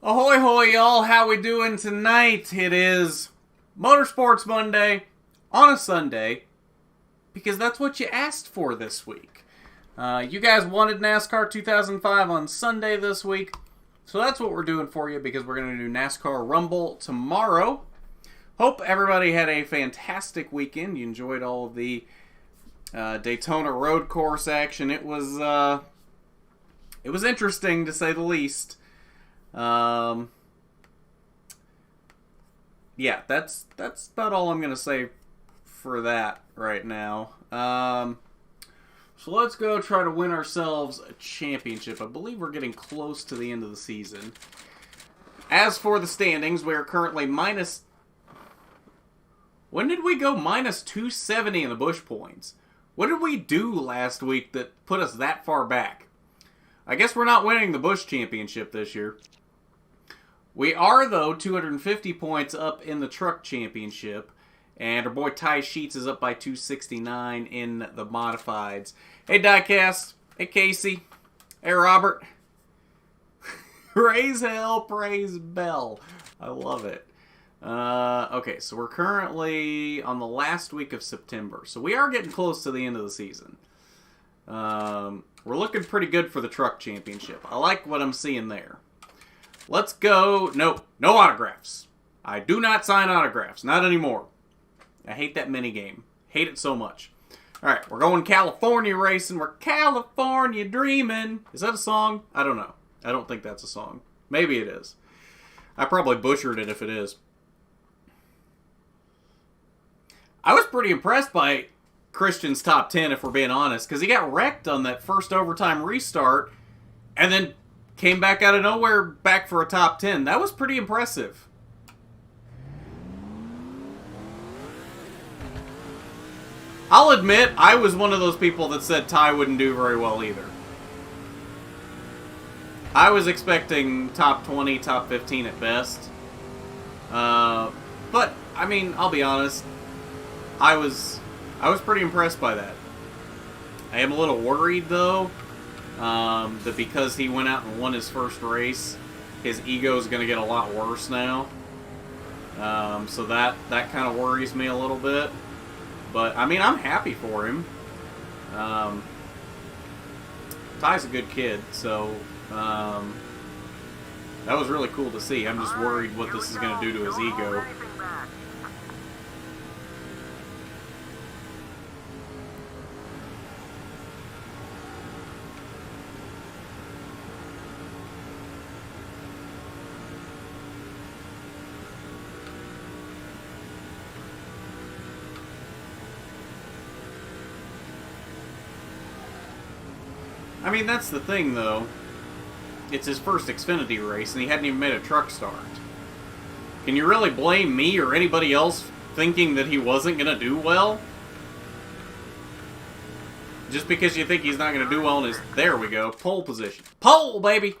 Ahoy hoy y'all, how we doing tonight? It is Motorsports Monday on a Sunday, because that's what you asked for this week. You guys wanted NASCAR 2005 on Sunday this week, so that's what we're doing for you, because we're going to do NASCAR Rumble tomorrow. Hope everybody had a fantastic weekend. You enjoyed all of the Daytona road course action. It was interesting, to say the least. Yeah, that's about all I'm going to say for that right now. So let's go try to win ourselves a championship. I believe we're getting close to the end of the season. As for the standings, we are currently minus... When did we go minus 270 in the Busch points? What did we do last week that put us that far back? I guess we're not winning the Busch championship this year. We are, though, 250 points up in the Truck Championship. And our boy Ty Sheets is up by 269 in the Modifieds. Hey, Diecast. Hey, Casey. Hey, Robert. Raise hell, praise bell. I love it. Okay, so we're currently on the last week of September. So we are getting close to the end of the season. We're looking pretty good for the Truck Championship. I like what I'm seeing there. Let's go. No autographs. I do not sign autographs. Not anymore. I hate that minigame. Hate it so much. Alright, we're going California racing. We're California dreaming. Is that a song? I don't know. I don't think that's a song. Maybe it is. I probably butchered it if it is. I was pretty impressed by Christian's top 10, if we're being honest, because he got wrecked on that first overtime restart and then came back out of nowhere, back for a top 10. That was pretty impressive. I'll admit, I was one of those people that said Ty wouldn't do very well either. I was expecting top 20, top 15 at best. But, I mean, I'll be honest. I was pretty impressed by that. I am a little worried, though, that because he went out and won his first race, his ego is going to get a lot worse now. So that kind of worries me a little bit. But, I mean, I'm happy for him. Ty's a good kid, so that was really cool to see. I'm just worried what this is going to do to his ego. I mean, that's the thing, though. It's his first Xfinity race, and he hadn't even made a truck start. Can you really blame me or anybody else thinking that he wasn't going to do well? Just because you think he's not going to do well in his... There we go. Pole position. Pole, baby!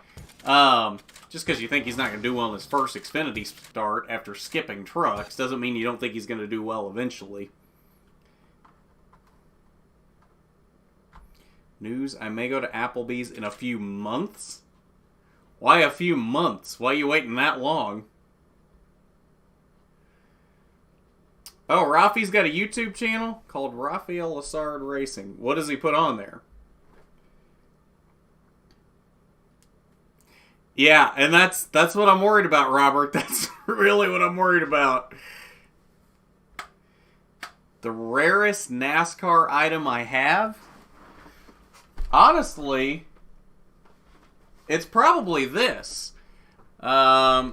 Just because you think he's not going to do well in his first Xfinity start after skipping trucks doesn't mean you don't think he's going to do well eventually. News, I may go to Applebee's in a few months? Why a few months? Why are you waiting that long? Oh, Rafi's got a YouTube channel called Rafael Lassard Racing. What does he put on there? Yeah, and that's what I'm worried about, Robert. That's really what I'm worried about. The rarest NASCAR item I have? Honestly, it's probably this. I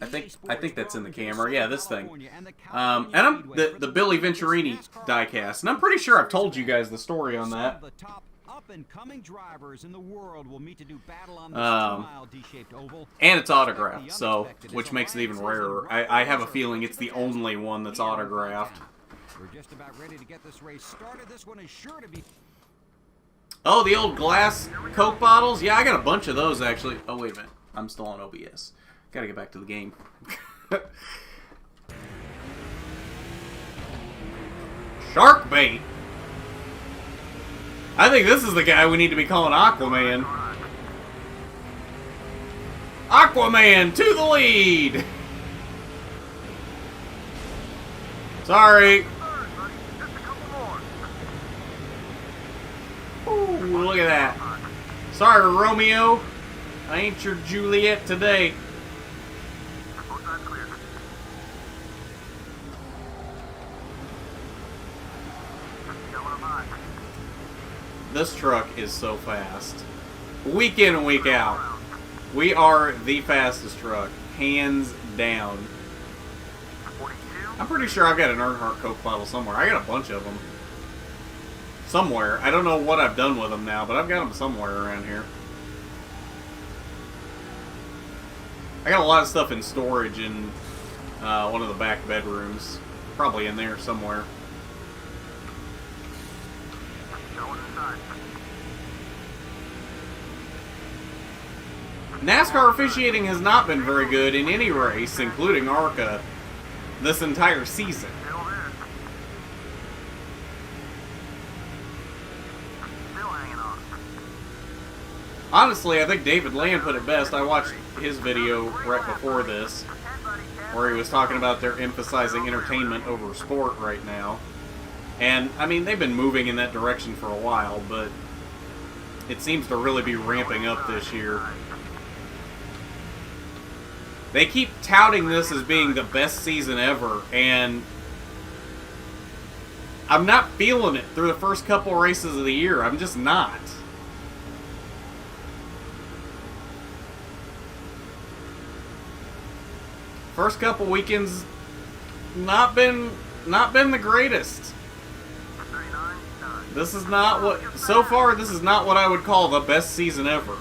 think that's in the camera. Yeah, this thing. And I'm the Billy Venturini diecast, and I'm pretty sure I've told you guys the story on that. And it's autographed, so which makes it even rarer. I have a feeling it's the only one that's autographed. We're just about ready to get this race started. This one is sure to be. Oh, the old glass Coke bottles? Yeah, I got a bunch of those, actually. Oh, wait a minute. I'm still on OBS. Gotta get back to the game. Shark bait? I think this is the guy we need to be calling Aquaman. Aquaman to the lead! Sorry. Ooh, look at that. Sorry, Romeo. I ain't your Juliet today. This truck is so fast. Week in and week out. We are the fastest truck. Hands down. I'm pretty sure I've got an Earnhardt Coke bottle somewhere. I got a bunch of them. Somewhere. I don't know what I've done with them now, but I've got them somewhere around here. I got a lot of stuff in storage in one of the back bedrooms. Probably in there somewhere. NASCAR officiating has not been very good in any race, including ARCA, this entire season. Honestly, I think David Land put it best. I watched his video right before this, where he was talking about they're emphasizing entertainment over sport right now. And, I mean, they've been moving in that direction for a while, but it seems to really be ramping up this year. They keep touting this as being the best season ever, and I'm not feeling it through the first couple races of the year. I'm just not. First couple weekends, not been the greatest. This is not what, so far, this is not what I would call the best season ever.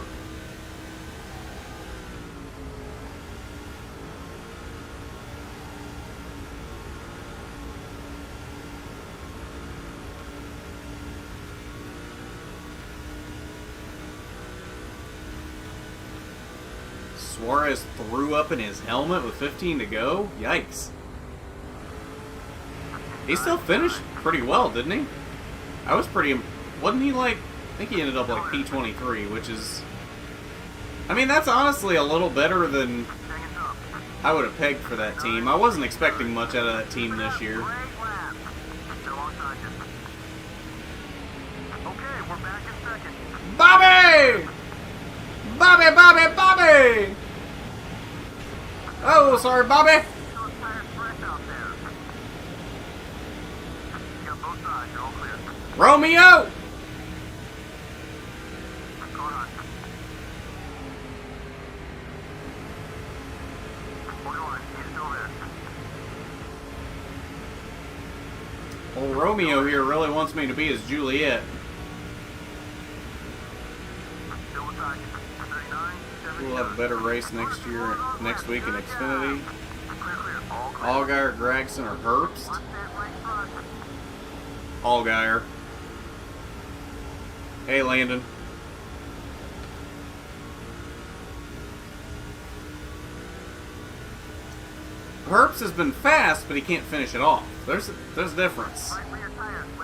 Suarez threw up in his helmet with 15 to go? Yikes. He still finished pretty well, didn't he? I was pretty... Wasn't he like... I think he ended up like P23, which is... I mean, that's honestly a little better than I would have pegged for that team. I wasn't expecting much out of that team this year. Bobby! Bobby, Bobby, Bobby! Oh, sorry, Bobby. Romeo! Well, Romeo here really wants me to be his Juliet. We'll have a better race next week in Xfinity. Allgaier, Gregson, or Herbst? Allgaier. Hey, Landon. Herbst has been fast, but he can't finish it off. There's a difference.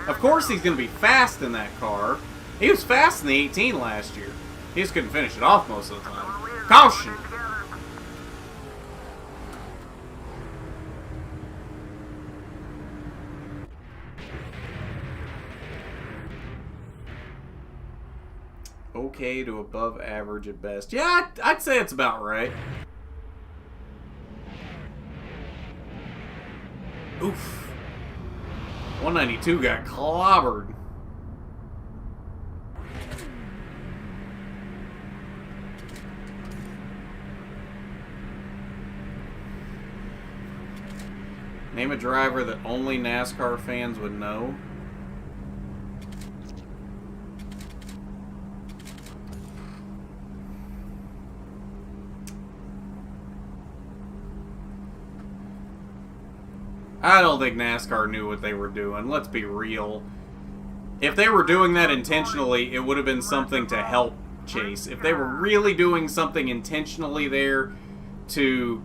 Of course he's going to be fast in that car. He was fast in the 18 last year. He just couldn't finish it off most of the time. Caution! Okay to above average at best. Yeah, I'd say it's about right. Oof. 192 got clobbered. Name a driver that only NASCAR fans would know. I don't think NASCAR knew what they were doing. Let's be real. If they were doing that intentionally, it would have been something to help Chase. If they were really doing something intentionally there to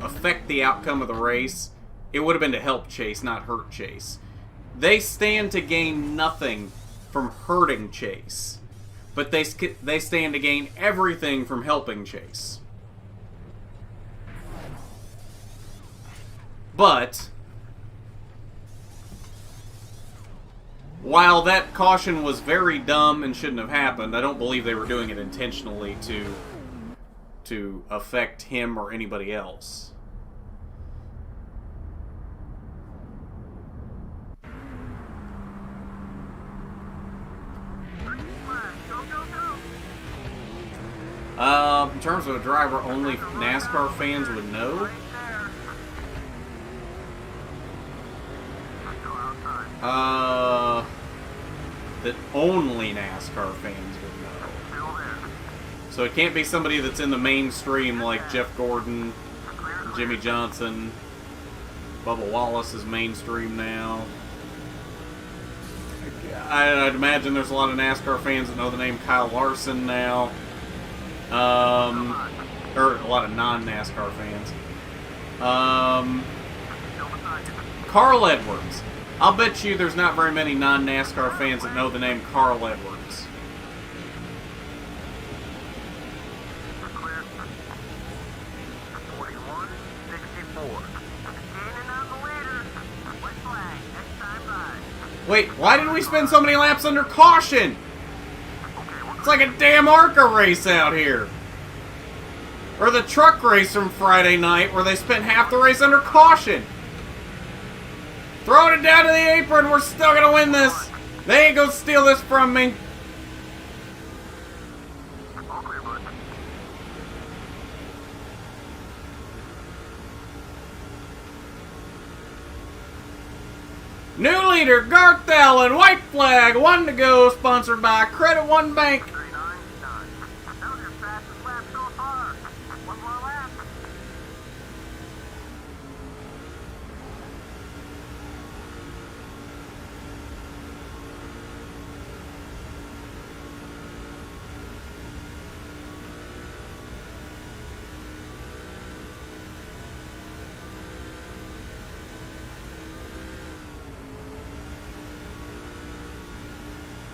affect the outcome of the race, it would have been to help Chase, not hurt Chase. They stand to gain nothing from hurting Chase. but they stand to gain everything from helping Chase. But while that caution was very dumb and shouldn't have happened, I don't believe they were doing it intentionally to affect him or anybody else. In terms of a driver only NASCAR fans would know. That only NASCAR fans would know. So it can't be somebody that's in the mainstream like Jeff Gordon, Jimmy Johnson, Bubba Wallace is mainstream now. I'd imagine there's a lot of NASCAR fans that know the name Kyle Larson now. Or a lot of non-NASCAR fans. Carl Edwards. I'll bet you there's not very many non-NASCAR fans that know the name Carl Edwards. Wait, why did we spend so many laps under caution? It's like a damn ARCA race out here. Or the truck race from Friday night where they spent half the race under caution. Throwing it down to the apron, we're still gonna win this. They ain't gonna steal this from me. New leader, Garth Allen, white flag, 1 to go, sponsored by Credit One Bank.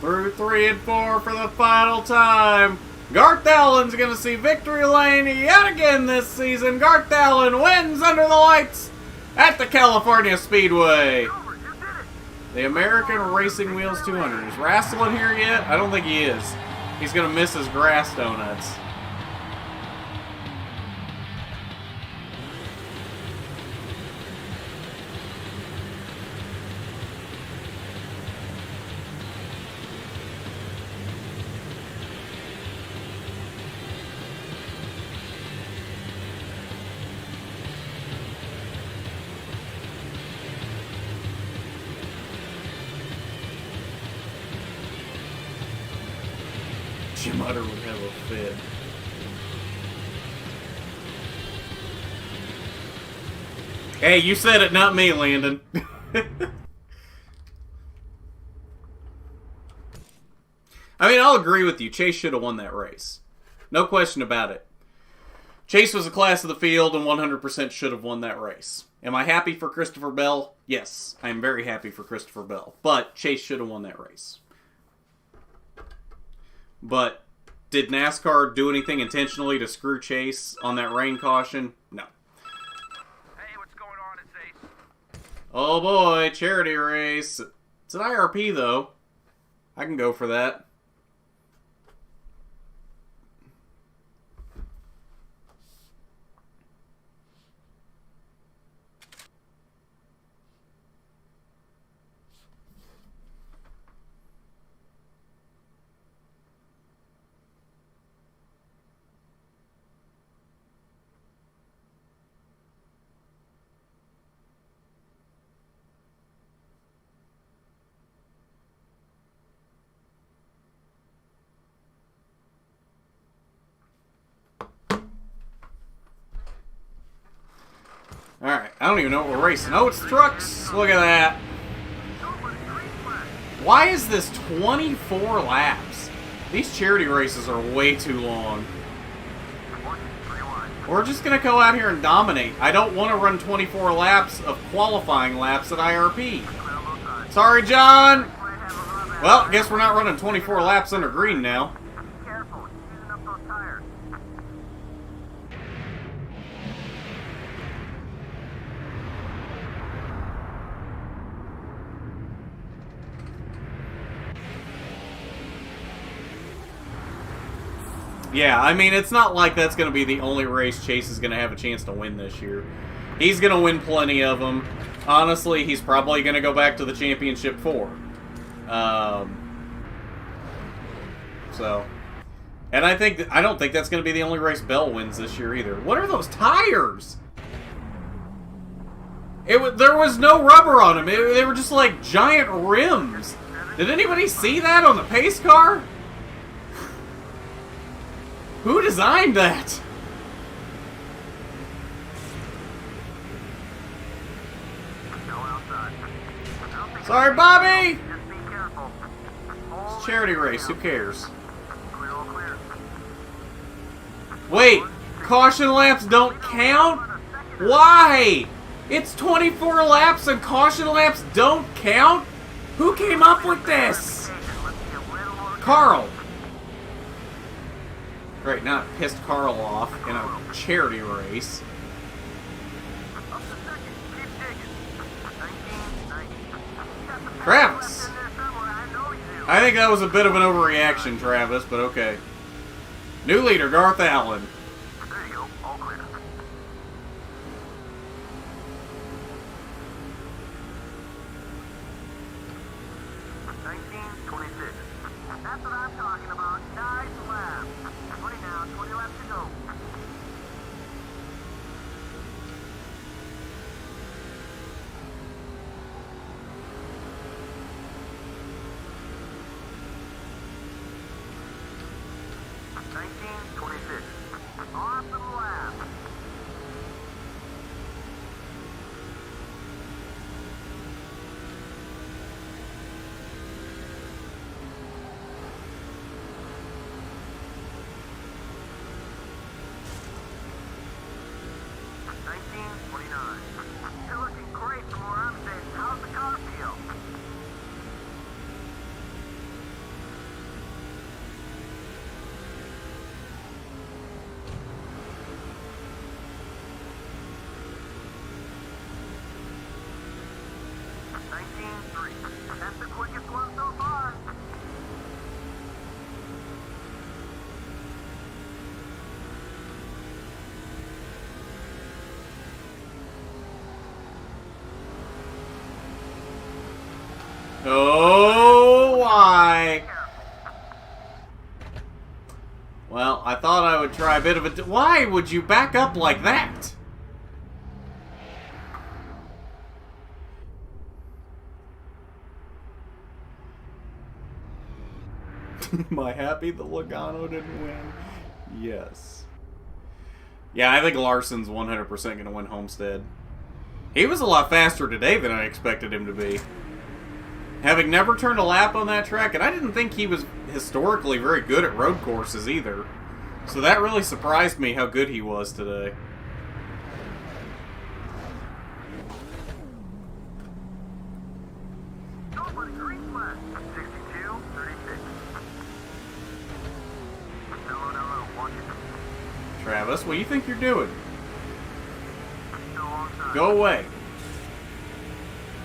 Through 3 and 4 for the final time. Garth Allen's going to see victory lane yet again this season. Garth Allen wins under the lights at the California Speedway. The American Racing Wheels 200. Is Rassel in here yet? I don't think he is. He's going to miss his grass donuts. Jim Utter would have a fit. Hey, you said it, not me, Landon. I mean, I'll agree with you. Chase should have won that race. No question about it. Chase was a class of the field and 100% should have won that race. Am I happy for Christopher Bell? Yes, I am very happy for Christopher Bell. But Chase should have won that race. But did NASCAR do anything intentionally to screw Chase on that rain caution? No. Hey, what's going on? It's Ace. Oh boy, charity race. It's an IRP though. I can go for that. Alright, I don't even know what we're racing. Oh, it's trucks! Look at that. Why is this 24 laps? These charity races are way too long. We're just going to go out here and dominate. I don't want to run 24 laps of qualifying laps at IRP. Sorry, John! Well, I guess we're not running 24 laps under green now. Yeah, I mean, it's not like that's going to be the only race Chase is going to have a chance to win this year. He's going to win plenty of them. Honestly, he's probably going to go back to the championship 4. So, and I don't think that's going to be the only race Bell wins this year either. What are those tires? There was no rubber on them. They were just like giant rims. Did anybody see that on the pace car? Who designed that? Sorry, Bobby! It's a charity race. Who cares? Wait, caution laps don't count? Why? It's 24 laps and caution laps don't count? Who came up with this? Carl. Great, now it pissed Carl off in a charity race. Travis! I think that was a bit of an overreaction, Travis, but okay. New leader, Garth Allen. There you go, all clear. 1926. That's what I'm talking about. Nice lap. 20 now, 20 laps to go. Awesome lap. You're looking great from where I'm sitting. How's the car feel? That's the quickest one so far. Oh, why? Well, I thought I would try a bit of a... Why would you back up like that? Am I happy that Logano didn't win? Yes. Yeah, I think Larson's 100% going to win Homestead. He was a lot faster today than I expected him to be. Having never turned a lap on that track, and I didn't think he was historically very good at road courses either. So that really surprised me how good he was today. Nobody green flag. 62, 36. No, watch it. Travis, what do you think you're doing? Still alongside. Go away.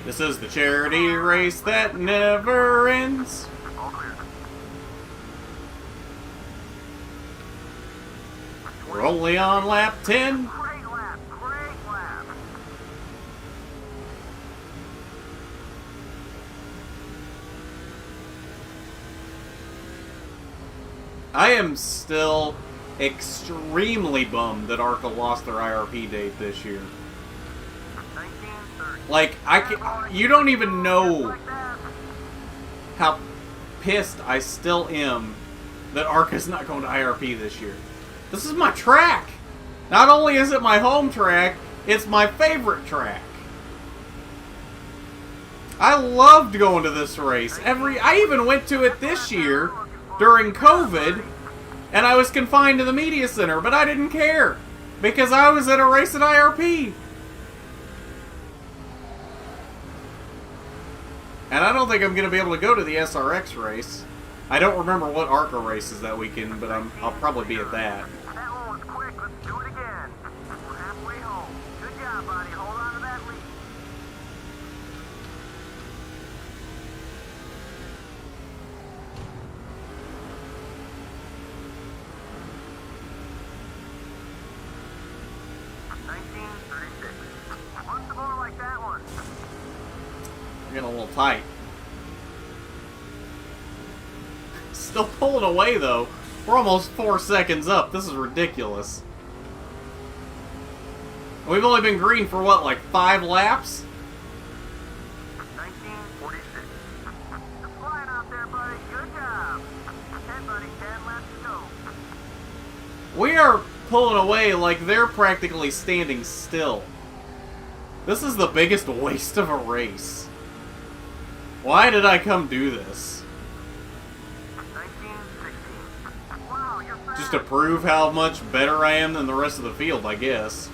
This is the charity race that never ends. All clear. We're only on lap 10. Great lap, great lap. I am still extremely bummed that ARCA lost their IRP date this year. 1930. Like, you don't even know Like that. how pissed I still am that ARCA's not going to IRP this year. This is my track. Not only is it my home track, it's my favorite track. I loved going to this race. I even went to it this year during COVID, and I was confined to the media center, but I didn't care because I was at a race at IRP. And I don't think I'm going to be able to go to the SRX race. I don't remember what ARCA race is that weekend, but I'll probably be at that. That one was quick. Let's do it again. We're halfway home. Good job, buddy. Hold on to that lead. tight. Still pulling away, though. We're almost 4 seconds up. This is ridiculous. We've only been green for, what, like 5 laps? 1946. Just flying out there, buddy. Good job. 10, buddy. 10 laps to go. We are pulling away like they're practically standing still. This is the biggest waste of a race. Why did I come do this? 1916. Wow, you're fast. Just to prove how much better I am than the rest of the field, I guess.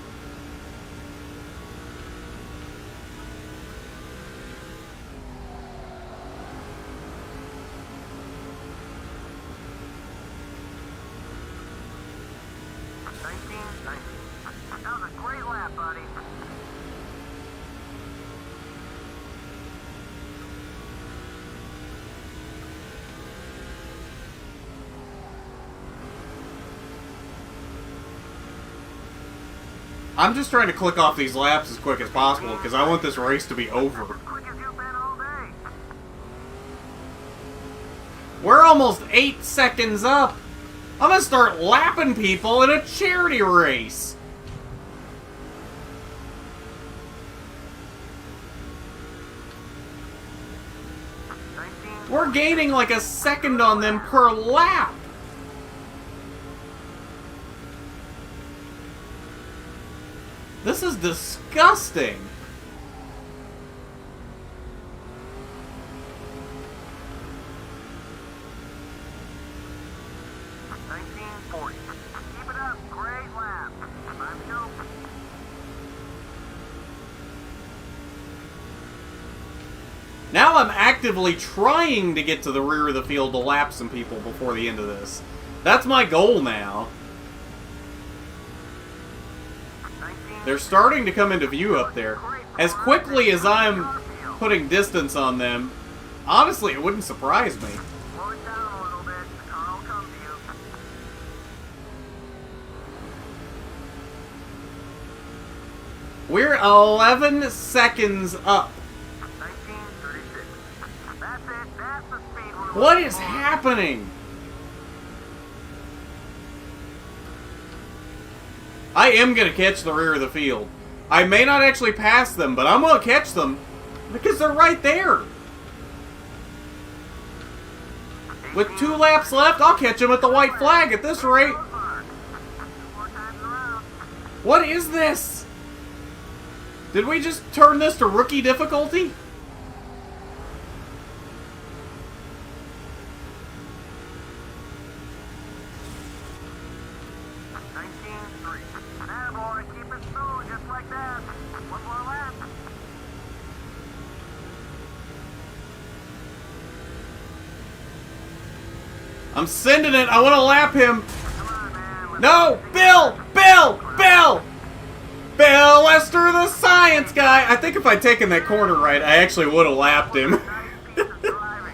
That was a great lap, buddy. I'm just trying to click off these laps as quick as possible because I want this race to be over. As quick as you've been all day. We're almost 8 seconds up. I'm gonna start lapping people in a charity race. We're gaining like a second on them per lap. This is disgusting. Keep it up. Great lap. Time to go. Now I'm actively trying to get to the rear of the field to lap some people before the end of this. That's my goal now. They're starting to come into view up there. As quickly as I'm putting distance on them, honestly, it wouldn't surprise me. Slow it down a little bit. The car will come to you. We're 11 seconds up. 1936. That's it. That's the speed we're What looking is for. happening? I am going to catch the rear of the field. I may not actually pass them, but I'm going to catch them because they're right there. With 2 laps left, I'll catch them at the white flag at this rate. More times around. What is this? Did we just turn this to rookie difficulty? Attaboy, keep it smooth just like that. One more lap. I'm sending it. I want to lap him. Come on, man. No! Bill! Bill! Bill! Bill Lester, the science guy! I think if I'd taken that corner right, I actually would have lapped him. Nice piece of driving.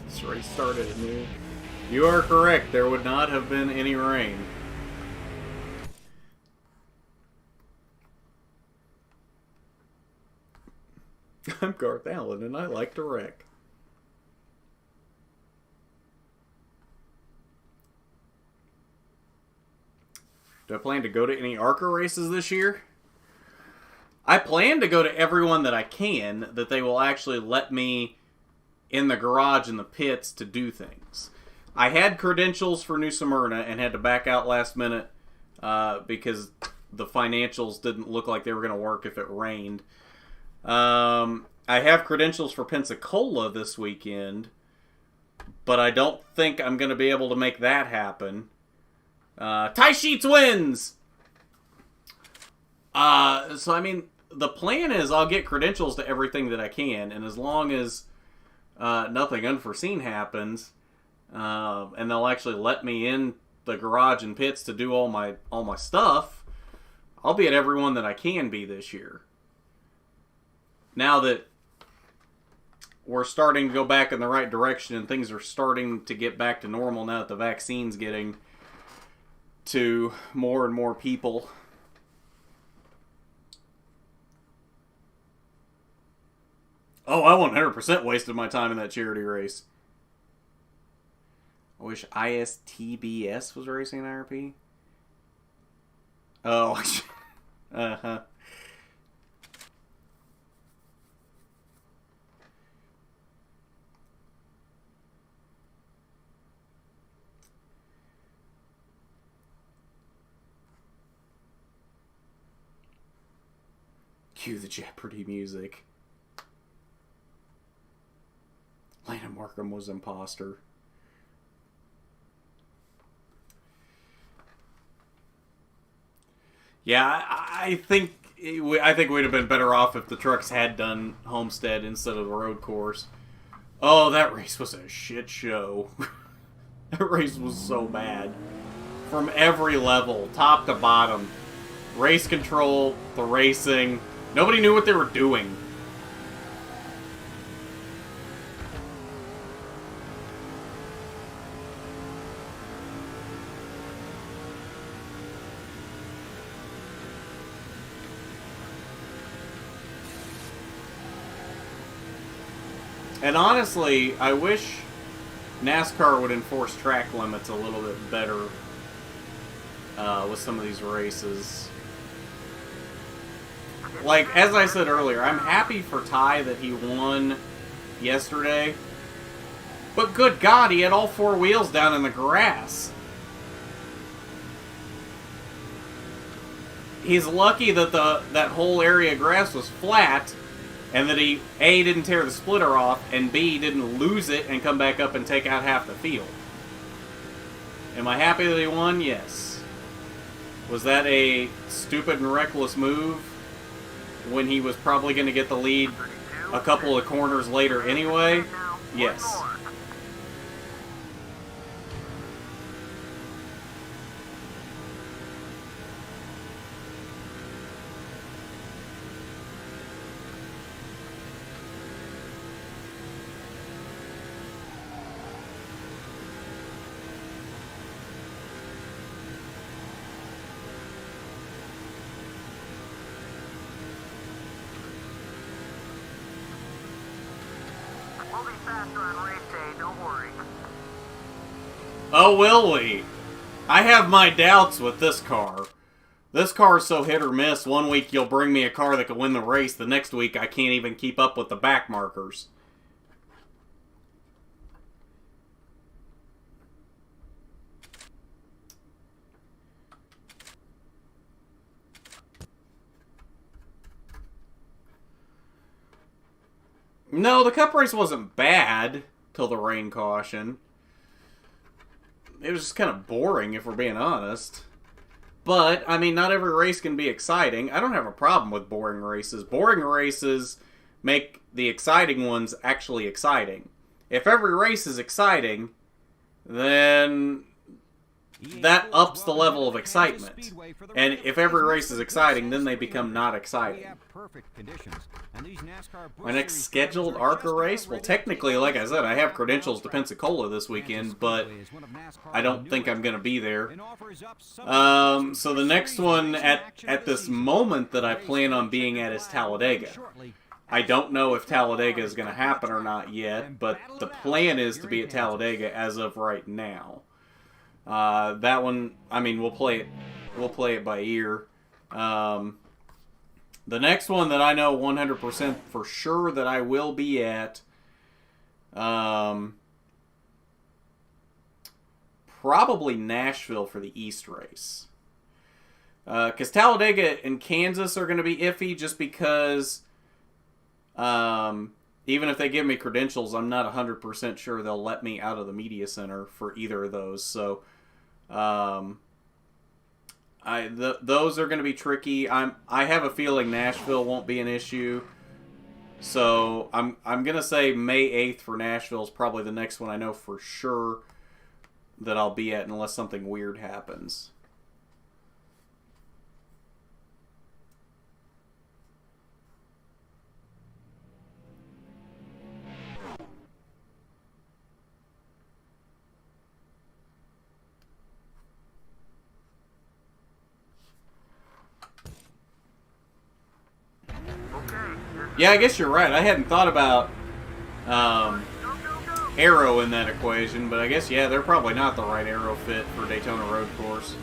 This race started anew. You are correct. There would not have been any rain. I'm Garth Allen, and I like to wreck. Do I plan to go to any ARCA races this year? I plan to go to everyone that I can, that they will actually let me in the garage and the pits to do things. I had credentials for New Smyrna and had to back out last minute because the financials didn't look like they were going to work if it rained. I have credentials for Pensacola this weekend, but I don't think I'm going to be able to make that happen. Ty Sheets wins! So, I mean, the plan is I'll get credentials to everything that I can, and as long as nothing unforeseen happens, and they'll actually let me in the garage and pits to do all my stuff, I'll be at everyone that I can be this year. now that we're starting to go back in the right direction and things are starting to get back to normal now that the vaccine's getting to more and more people. Oh, I 100% wasted my time in that charity race. I wish ISTBS was racing IRP. Oh, uh-huh. Cue the Jeopardy music. Lana Markham was imposter. Yeah, I think we'd have been better off if the trucks had done Homestead instead of the road course. Oh, that race was a shit show. That race was so bad. From every level, top to bottom. Race control, the racing. Nobody knew what they were doing. And honestly, I wish NASCAR would enforce track limits a little bit better with some of these races. Like, as I said earlier, I'm happy for Ty that he won yesterday. But good God, he had all four wheels down in the grass. He's lucky that that whole area of grass was flat, and that he, A, didn't tear the splitter off, and B, didn't lose it and come back up and take out half the field. Am I happy that he won? Yes. Was that a stupid and reckless move when he was probably going to get the lead a couple of corners later anyway? Yes. We'll be faster on race day, don't worry. Oh, will we? I have my doubts with this car. This car is so hit or miss. One week you'll bring me a car that can win the race. The next week I can't even keep up with the back markers. No, the cup race wasn't bad till the rain caution. It was just kind of boring, if we're being honest. But, I mean, not every race can be exciting. I don't have a problem with boring races. Boring races make the exciting ones actually exciting. If every race is exciting, then that ups the level of excitement. And if every race is exciting, then they become not exciting. My next scheduled ARCA race? Well, technically, like I said, I have credentials to Pensacola this weekend, but I don't think I'm going to be there. So the next one at this moment that I plan on being at is Talladega. I don't know if Talladega is going to happen or not yet, but the plan is to be at Talladega as of right now. That one, I mean, we'll play it by ear. The next one that I know 100% for sure that I will be at, probably Nashville for the East race. Because Talladega and Kansas are going to be iffy just because, even if they give me credentials, I'm not 100% sure they'll let me out of the media center for either of those. So, those are going to be tricky. I have a feeling Nashville won't be an issue. So I'm going to say May 8th for Nashville is probably the next one I know for sure that I'll be at unless something weird happens. Yeah, I guess you're right. I hadn't thought about aero in that equation, but I guess, yeah, they're probably not the right aero fit for Daytona Road Course.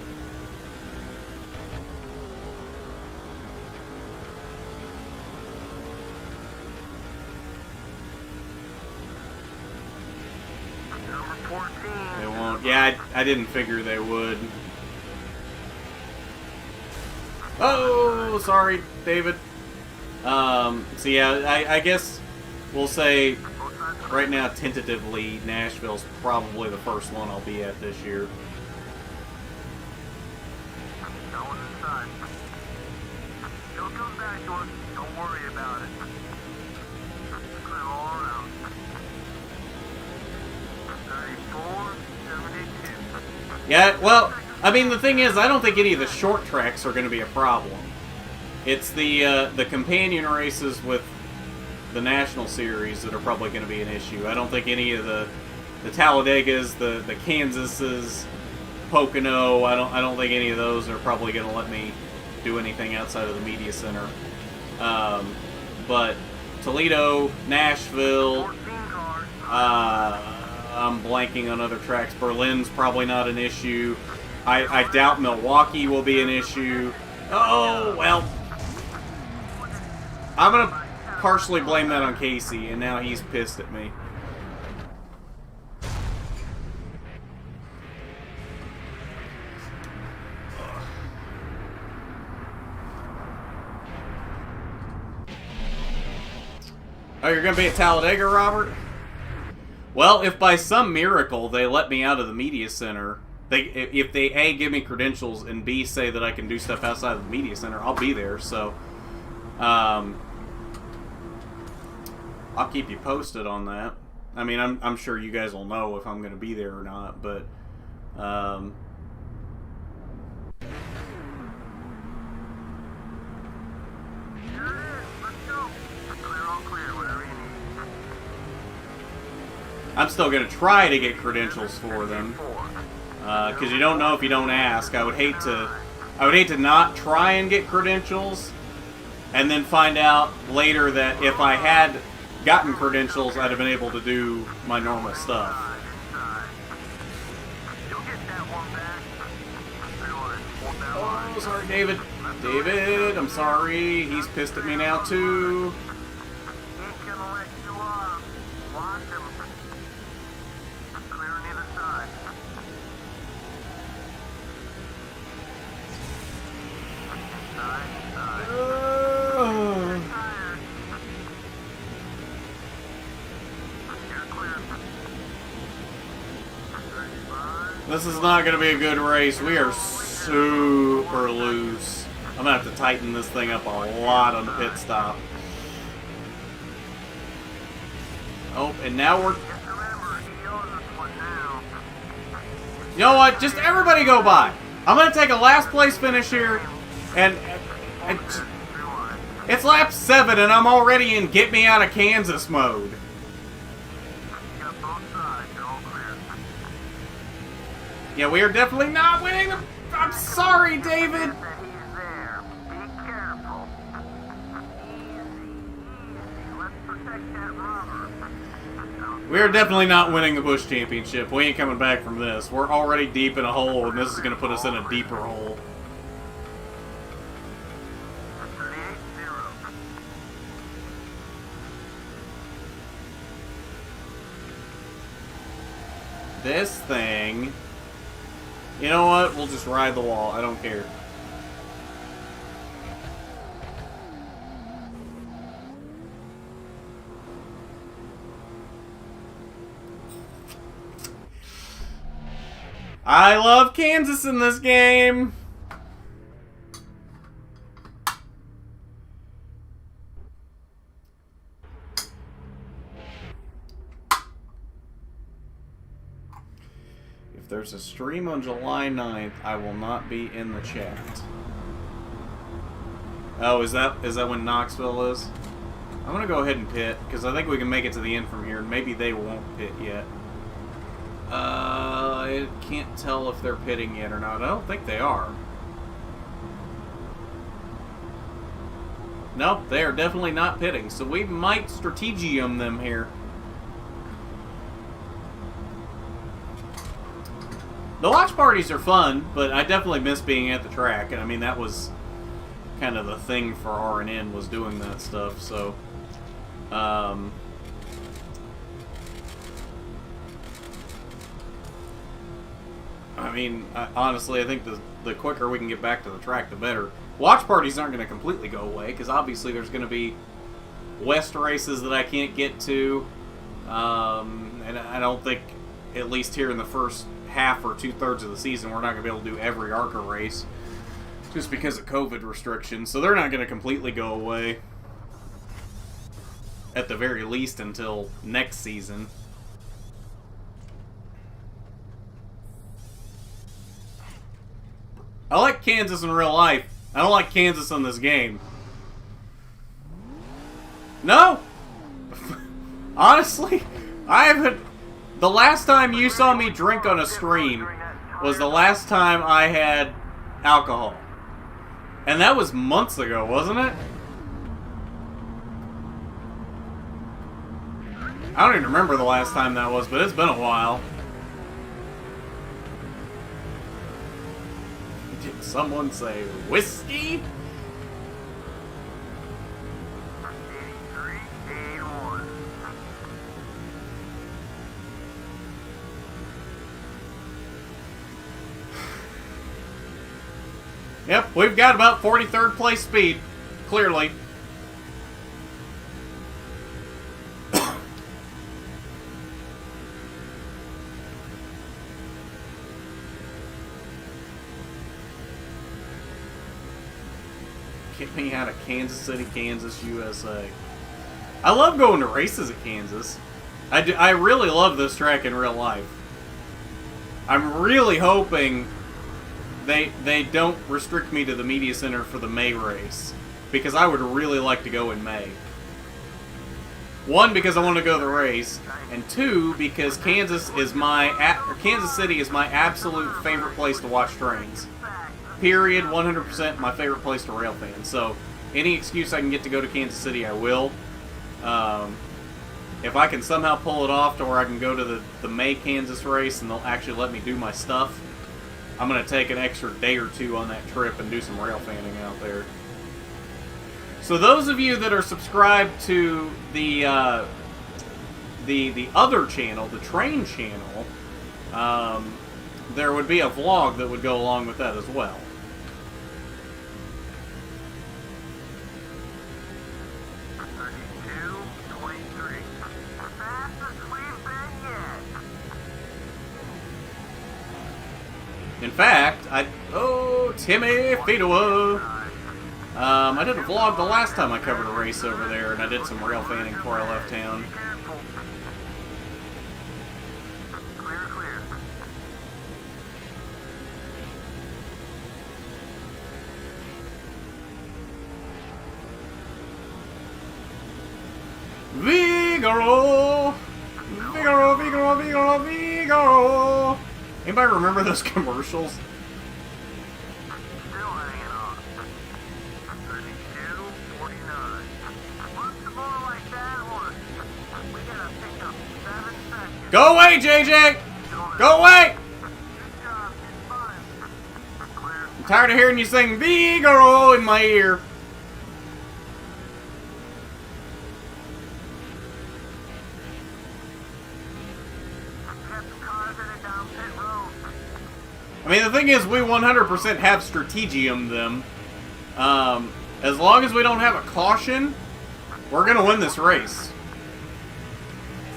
They won't. Yeah, I didn't figure they would. Oh, sorry, David. So yeah, I guess we'll say right now, tentatively, Nashville's probably the first one I'll be at this year. Going inside. He'll come back to us. Don't worry about it. Clear all around. 34, 72. Yeah, well, I mean, the thing is, I don't think any of the short tracks are going to be a problem. It's the companion races with the National Series that are probably going to be an issue. I don't think any of the Talladegas, the Kansases, Pocono, I don't think any of those are probably going to let me do anything outside of the media center. But Toledo, Nashville, I'm blanking on other tracks. Berlin's probably not an issue. I doubt Milwaukee will be an issue. Oh, well. I'm going to partially blame that on Casey, and now he's pissed at me. Oh, you're going to be at Talladega, Robert? Well, if by some miracle they let me out of the media center, if they A, give me credentials, and B, say that I can do stuff outside of the media center, I'll be there. So, I'll keep you posted on that. I mean, I'm sure you guys will know if I'm going to be there or not, but I'm still going to try to get credentials for them, because you don't know if you don't ask. I would hate to not try and get credentials, and then find out later that if I had gotten credentials, I'd have been able to do my normal stuff. Oh, sorry, David. David, I'm sorry. He's pissed at me now, too. This is not going to be a good race. We are super loose. I'm going to have to tighten this thing up a lot on the pit stop. Oh, and now we're... You know what? Just everybody go by. I'm going to take a last place finish here. And it's lap 7 and I'm already in get me out of Kansas mode. Yeah, we are definitely not winning. I'm sorry, David. We are definitely not winning the Busch Championship. We ain't coming back from this. We're already deep in a hole, and this is going to put us in a deeper hole. This thing... You know what? We'll just ride the wall. I don't care. I love Kansas in this game. If there's a stream on July 9th, I will not be in the chat. Oh, is that when Knoxville is? I'm gonna go ahead and pit because I think we can make it to the end from here. Maybe they won't pit yet. I can't tell if they're pitting yet or not. I don't think they are. No, they are definitely not pitting. So we might strategium them here. The watch parties are fun, but I definitely miss being at the track. And I mean, that was kind of the thing for RNN, was doing that stuff. So, I mean, honestly, I think the quicker we can get back to the track, the better. Watch parties aren't going to completely go away, because obviously there's going to be West races that I can't get to. And I don't think, at least here in the first half or 2/3 of the season, we're not going to be able to do every ARCA race, just because of COVID restrictions. So they're not going to completely go away, at the very least, until next season. I like Kansas in real life. I don't like Kansas in this game. No! Honestly, I haven't... The last time you saw me drink on a stream was the last time I had alcohol. And that was months ago, wasn't it? I don't even remember the last time that was, but it's been a while. Did someone say whiskey? 83-81. Yep, we've got about 43rd place speed, clearly. Get me out of Kansas City, Kansas, USA. I love going to races at Kansas. I really love this track in real life. I'm really hoping they don't restrict me to the media center for the May race, because I would really like to go in May. One, because I want to go to the race, and two, because Kansas City is my absolute favorite place to watch trains. Period. 100% my favorite place to rail fan. So any excuse I can get to go to Kansas City, I will. If I can somehow pull it off to where I can go to the May Kansas race and they'll actually let me do my stuff, I'm going to take an extra day or two on that trip and do some rail fanning out there. So those of you that are subscribed to the other channel, the train channel, there would be a vlog that would go along with that as well. In fact, Timmy Fedowa. I did a vlog the last time I covered a race over there, and I did some rail fanning before I left town. Vigoro! Vigoro, Vigoro, Vigoro, Vigoro! Anybody remember those commercials? Still hanging on. 32-49. Once more like that one. We gotta pick up 7 seconds. Go away, JJ! Go away! Good job, it's fine. Clear. I'm tired of hearing you sing Vigoro in my ear. Got the cars headed down pit road. I mean, the thing is, we 100% have strategium them. As long as we don't have a caution, we're going to win this race.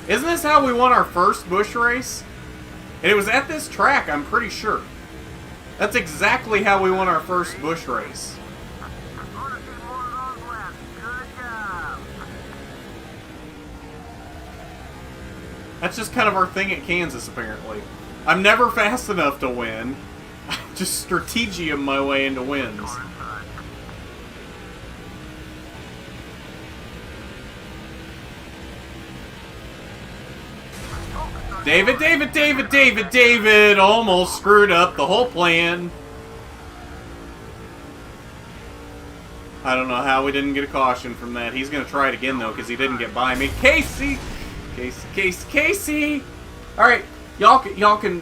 Isn't this how we won our first Busch race? And it was at this track, I'm pretty sure. That's exactly how we won our first Busch race. Wanna see more of those laps. Good job. That's just kind of our thing at Kansas, apparently. I'm never fast enough to win. I just strategium my way into wins. Inside. David almost screwed up the whole plan. I don't know how we didn't get a caution from that. He's going to try it again, though, because he didn't get by me. Casey! Casey! All right, y'all can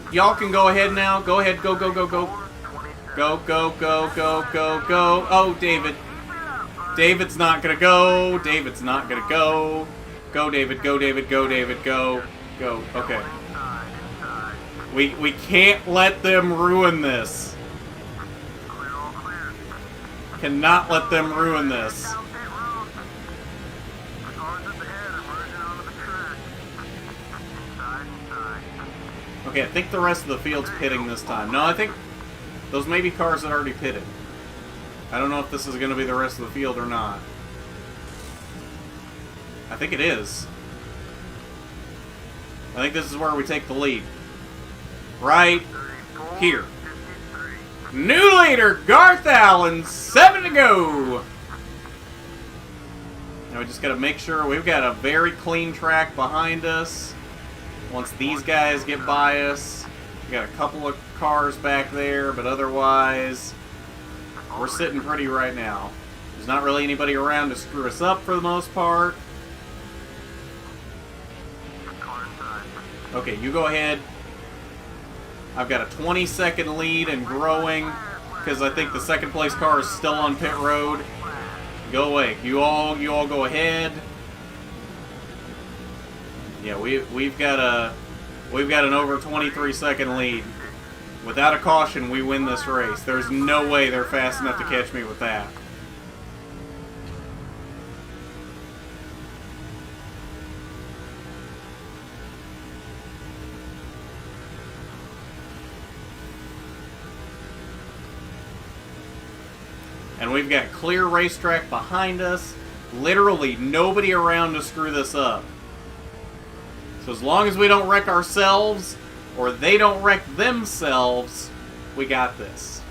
go ahead now. Go ahead, go. Go. Oh, David's not gonna go. Go, David. Go. Okay. We can't let them ruin this. Cannot let them ruin this. Okay, I think the rest of the field's pitting this time. No, I think those may be cars that already pitted. I don't know if this is going to be the rest of the field or not. I think it is. I think this is where we take the lead. Right here. New leader, Garth Allen, 7 to go. Now we just got to make sure we've got a very clean track behind us. Once these guys get by us, we got a couple of cars back there, but otherwise, we're sitting pretty right now. There's not really anybody around to screw us up for the most part. Okay, you go ahead. I've got a 20-second lead and growing because I think the second place car is still on pit road. Go away. You all go ahead. Yeah, we've got an over 23-second lead. Without a caution, we win this race. There's no way they're fast enough to catch me with that. And we've got clear racetrack behind us. Literally nobody around to screw this up. So as long as we don't wreck ourselves, or they don't wreck themselves, we got this.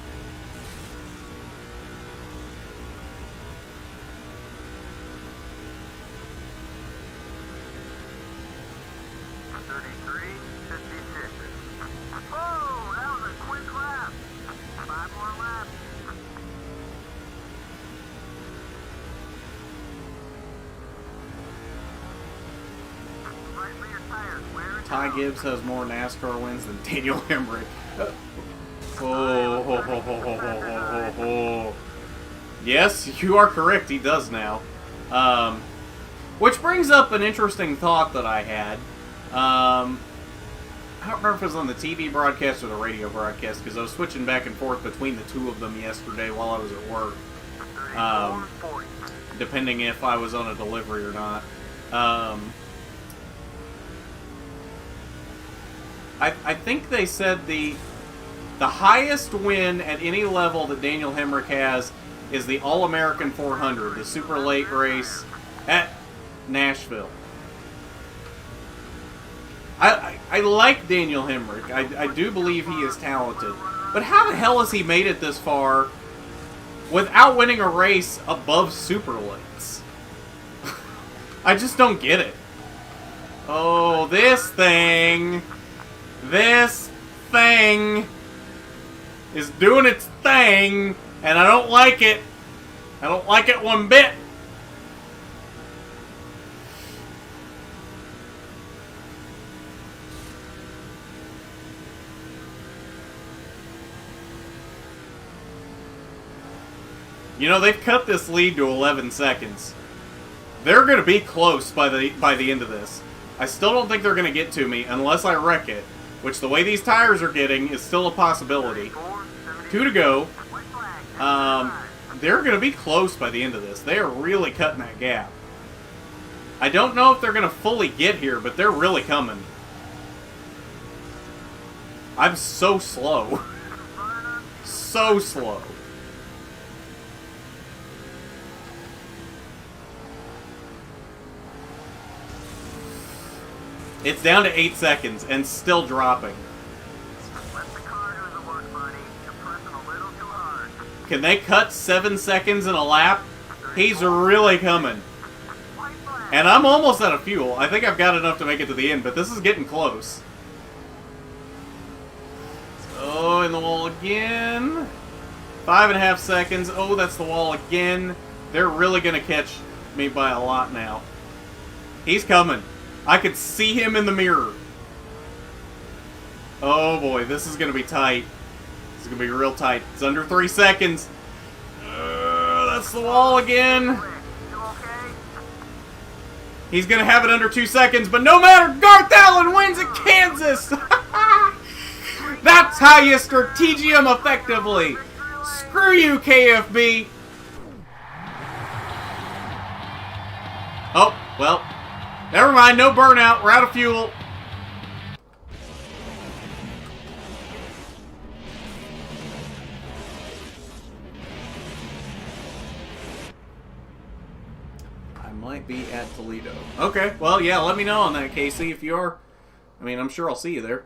Oh, that was a quick lap. 5 more laps. Ty Gibbs has more NASCAR wins than Daniel Hemrick. Oh. Yes, you are correct. He does now. Which brings up an interesting thought that I had. I don't remember if it was on the TV broadcast or the radio broadcast, because I was switching back and forth between the two of them yesterday while I was at work. Depending if I was on a delivery or not. I think they said the highest win at any level that Daniel Hemrick has is the All-American 400, the super late race at Nashville. I like Daniel Hemrick. I do believe he is talented. But how the hell has he made it this far without winning a race above super lates? I just don't get it. Oh, this thing is doing its thing, and I don't like it. I don't like it one bit. You know, they've cut this lead to 11 seconds. They're going to be close by the end of this. I still don't think they're going to get to me unless I wreck it, which the way these tires are getting is still a possibility. 2 to go. They're going to be close by the end of this. They are really cutting that gap. I don't know if they're going to fully get here, but they're really coming. I'm so slow. So slow. It's down to 8 seconds and still dropping. Let the car do the work, buddy. You're pressing a little too hard. Can they cut 7 seconds in a lap? He's really coming. And I'm almost out of fuel. I think I've got enough to make it to the end, but this is getting close. Oh, in the wall again. 5.5 seconds. Oh, that's the wall again. They're really going to catch me by a lot now. He's coming. I could see him in the mirror. Oh boy, this is going to be tight. This is going to be real tight. It's under 3 seconds. That's the wall again. You okay? He's going to have it under 2 seconds, but no matter, Garth Allen wins at Kansas. That's how you strategium effectively. Screw you, KFB. Oh, well, never mind. No burnout. We're out of fuel. I might be at Toledo. Okay, well, yeah, let me know on that, Casey, if you are. I mean, I'm sure I'll see you there.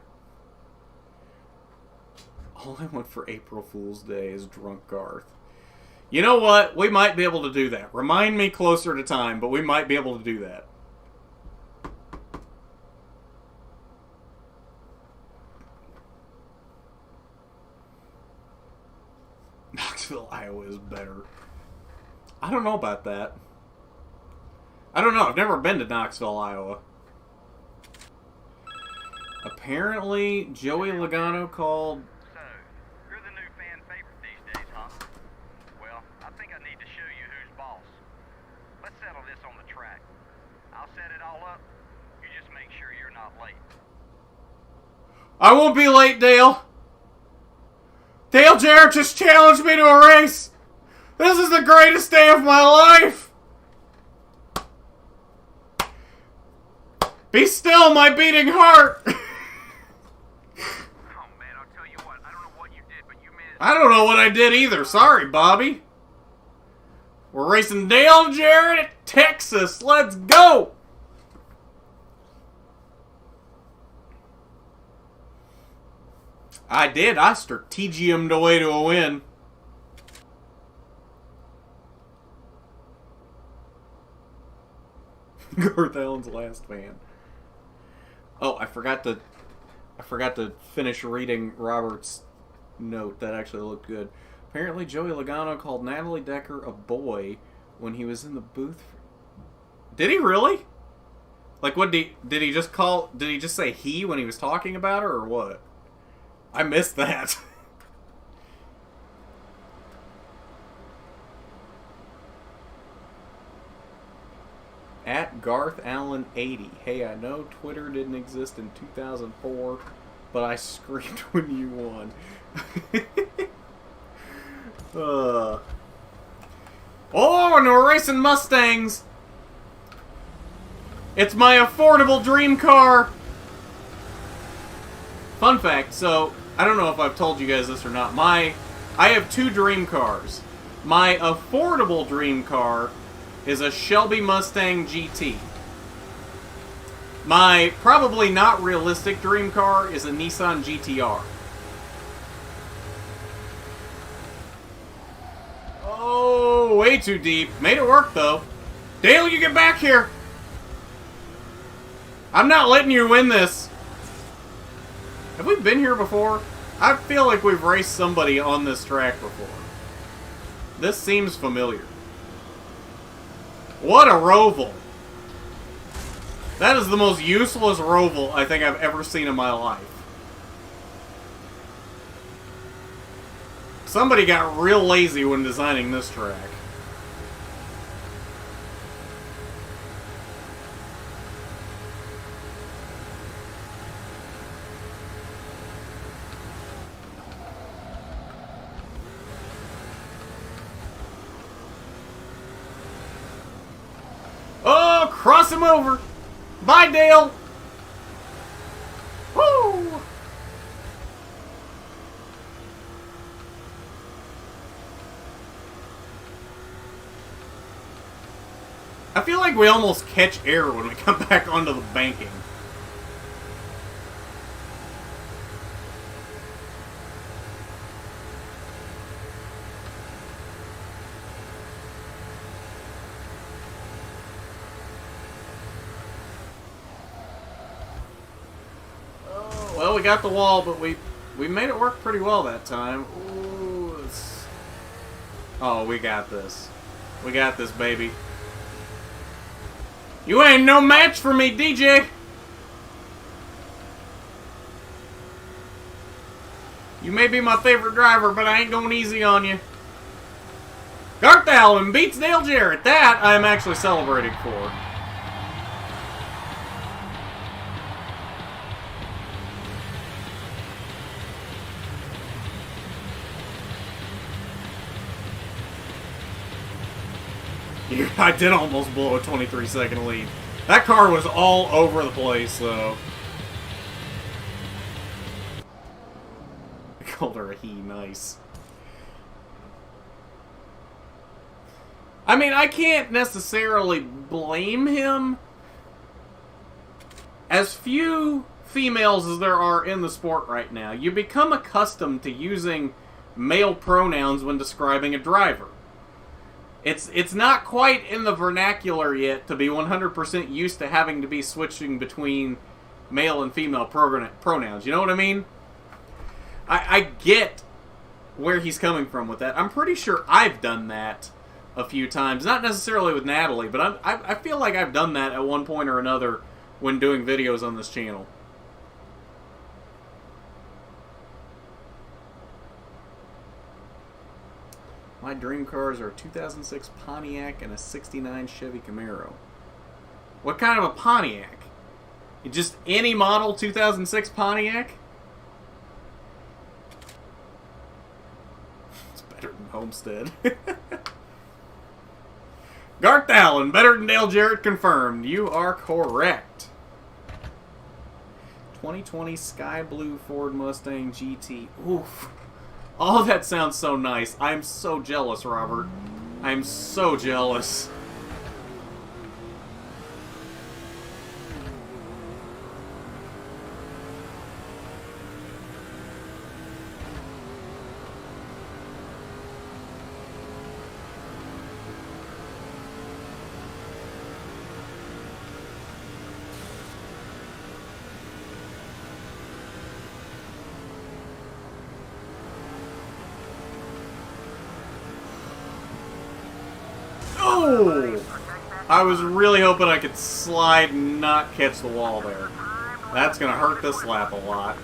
All I want for April Fool's Day is Drunk Garth. You know what? We might be able to do that. Remind me closer to time, but we might be able to do that. Knoxville, Iowa is better. I don't know about that. I don't know. I've never been to Knoxville, Iowa. Apparently, Joey Logano called... So, you're the new fan favorite these days, huh? Well, I think I need to show you who's boss. Let's settle this on the track. I'll set it all up. You just make sure you're not late. I won't be late, Dale. Dale Jarrett just challenged me to a race. This is the greatest day of my life. Be still, my beating heart. Oh, man, I'll tell you what. I don't know what you did, but you missed. I don't know what I did either. Sorry, Bobby. We're racing Dale Jarrett at Texas. Let's go. I did. I strategiumed away to a win. Garth Allen's last fan. Oh, I forgot to finish reading Robert's note. That actually looked good. Apparently, Joey Logano called Natalie Decker a boy when he was in the booth. Did he really? Like, what did he just call? Did he just say he when he was talking about her, or what? I missed that. At Garth Allen 80. Hey, I know Twitter didn't exist in 2004, but I screamed when you won. Oh, and we're racing Mustangs. It's my affordable dream car. Fun fact, so, I don't know if I've told you guys this or not. I have 2 dream cars. My affordable dream car is a Shelby Mustang GT. My probably not realistic dream car is a Nissan GTR. Oh, way too deep. Made it work, though. Dale, you get back here. I'm not letting you win this. Have we been here before? I feel like we've raced somebody on this track before. This seems familiar. What a roval. That is the most useless roval I think I've ever seen in my life. Somebody got real lazy when designing this track. Oh, cross him over. Bye, Dale. Woo! I feel like we almost catch air when we come back onto the banking. Well, we got the wall, but we made it work pretty well that time. Ooh, oh, we got this. We got this, baby. You ain't no match for me, DJ! You may be my favorite driver, but I ain't going easy on you. Garth Allen beats Dale Jarrett. That I am actually celebrating for. I did almost blow a 23-second lead. That car was all over the place, though. I called her a he. Nice. I mean, I can't necessarily blame him. As few females as there are in the sport right now, you become accustomed to using male pronouns when describing a driver. It's not quite in the vernacular yet to be 100% used to having to be switching between male and female pronouns. You know what I mean? I get where he's coming from with that. I'm pretty sure I've done that a few times. Not necessarily with Natalie, but I feel like I've done that at one point or another when doing videos on this channel. My dream cars are a 2006 Pontiac and a 69 Chevy Camaro. What kind of a Pontiac? Just any model 2006 Pontiac? It's better than Homestead. Garth Allen, better than Dale Jarrett confirmed. You are correct. 2020 Sky Blue Ford Mustang GT. Oof. Oh, that sounds so nice. I'm so jealous, Robert. I'm so jealous. I was really hoping I could slide and not catch the wall there. That's going to hurt this lap a lot.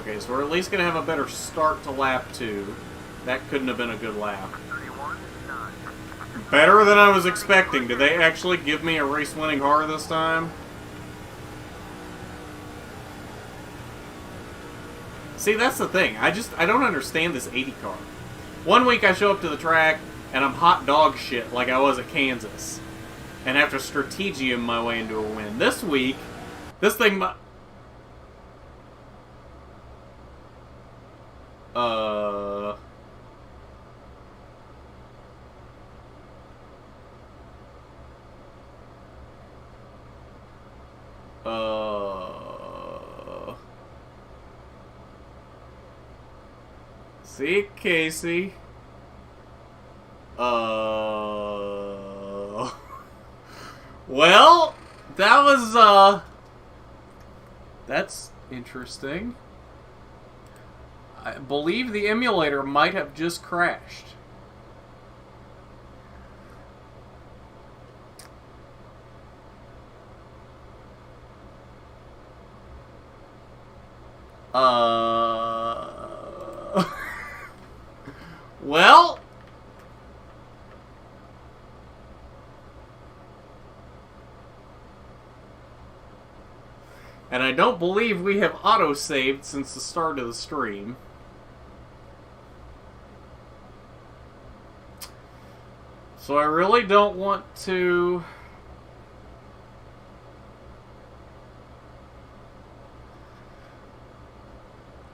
Okay, so we're at least going to have a better start to lap 2. That couldn't have been a good lap. Better than I was expecting. Did they actually give me a race-winning car this time? See, that's the thing. I don't understand this 80 car. One week I show up to the track, and I'm hot dog shit like I was at Kansas. And have to strategium my way into a win. This week, this thing... See, Casey. Well, that was, that's interesting. I believe the emulator might have just crashed. Well, and I don't believe we have auto-saved since the start of the stream. So I really don't want to...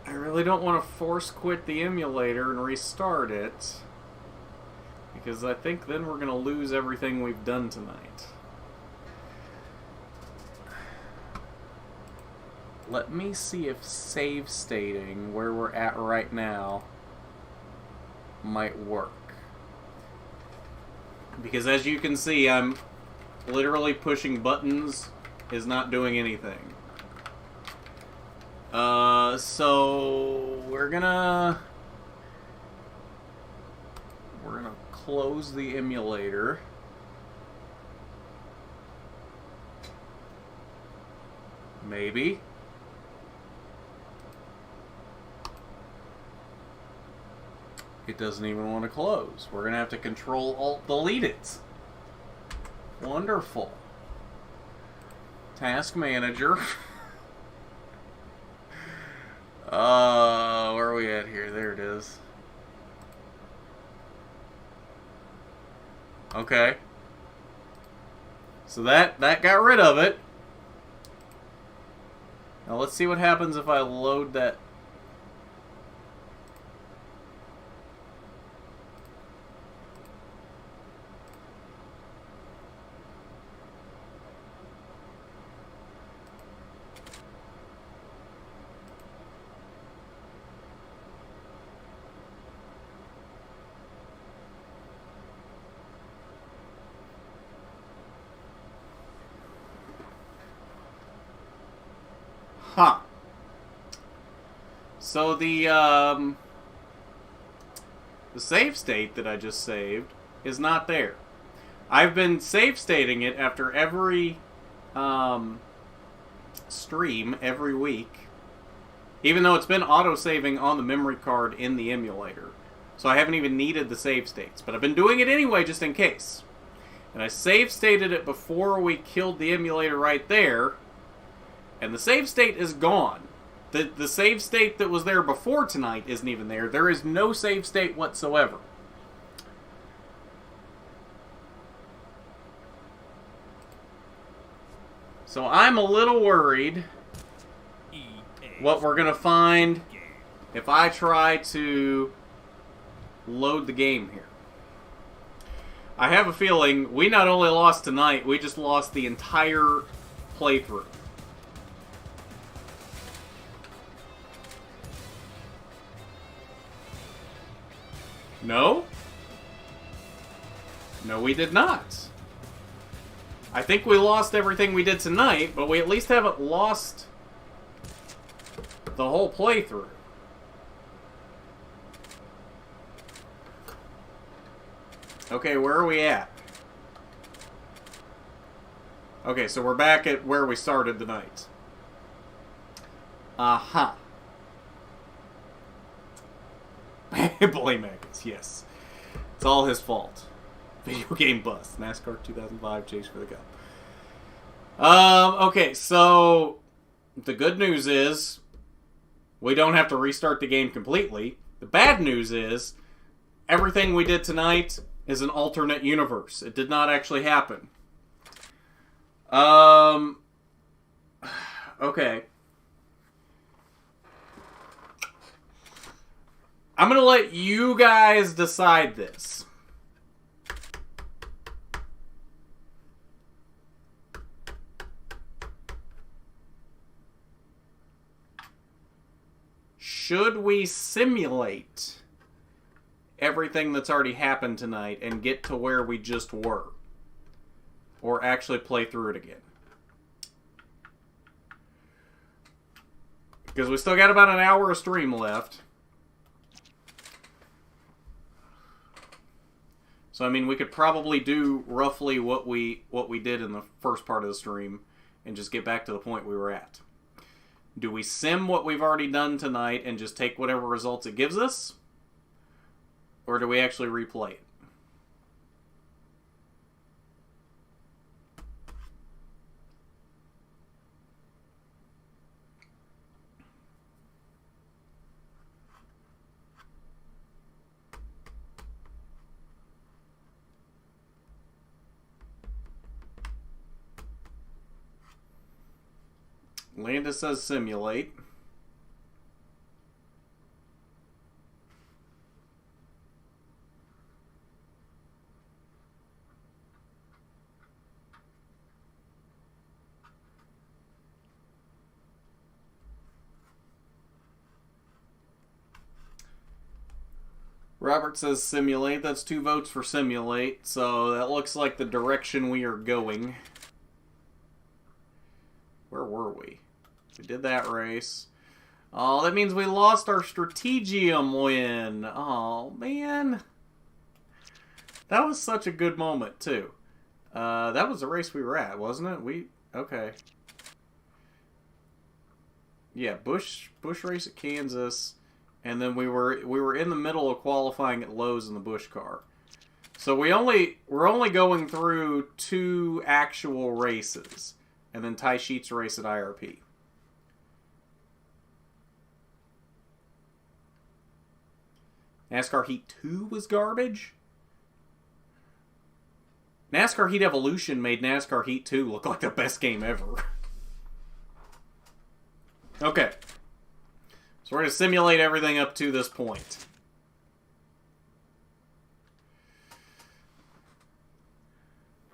I really don't want to force quit the emulator and restart it, because I think then we're going to lose everything we've done tonight. let me see if save stating where we're at right now might work. Because as you can see, I'm literally pushing buttons is not doing anything. So we're gonna close the emulator. Maybe. It doesn't even want to close. We're gonna have to Control-Alt-Delete it. Wonderful. Task Manager. Where are we at here? There it is. Okay. So that got rid of it. Now let's see what happens if I load that. Huh. So the save state that I just saved is not there. I've been save stating it after every stream every week, even though it's been auto-saving on the memory card in the emulator. So I haven't even needed the save states, but I've been doing it anyway just in case. And I save stated it before we killed the emulator right there. And the save state is gone. The save state that was there before tonight isn't even there. There is no save state whatsoever. So I'm a little worried what we're going to find if I try to load the game here. I have a feeling we not only lost tonight, we just lost the entire playthrough. No? No, we did not. I think we lost everything we did tonight, but we at least haven't lost the whole playthrough. Okay, where are we at? Okay, so we're back at where we started tonight. Uh-huh. Blame Agnes, yes. It's all his fault. Video game bust. NASCAR 2005, Chase for the Cup. Okay, so the good news is we don't have to restart the game completely. The bad news is everything we did tonight is an alternate universe. It did not actually happen. Okay. I'm going to let you guys decide this. Should we simulate everything that's already happened tonight and get to where we just were? Or actually play through it again? Because we still got about an hour of stream left. So, I mean, we could probably do roughly what we did in the first part of the stream and just get back to the point we were at. Do we sim what we've already done tonight and just take whatever results it gives us? Or do we actually replay it? Landis says simulate. Robert says simulate. That's 2 votes for simulate. So that looks like the direction we are going. Where were we? We did that race. Oh, that means we lost our Strategium win. Oh, man. That was such a good moment, too. That was the race we were at, wasn't it? Okay. Yeah, Bush race at Kansas, and then we were in the middle of qualifying at Lowe's in the Bush car. So we're only going through 2 actual races, and then Ty Sheets race at IRP. NASCAR Heat 2 was garbage? NASCAR Heat Evolution made NASCAR Heat 2 look like the best game ever. Okay. So we're going to simulate everything up to this point.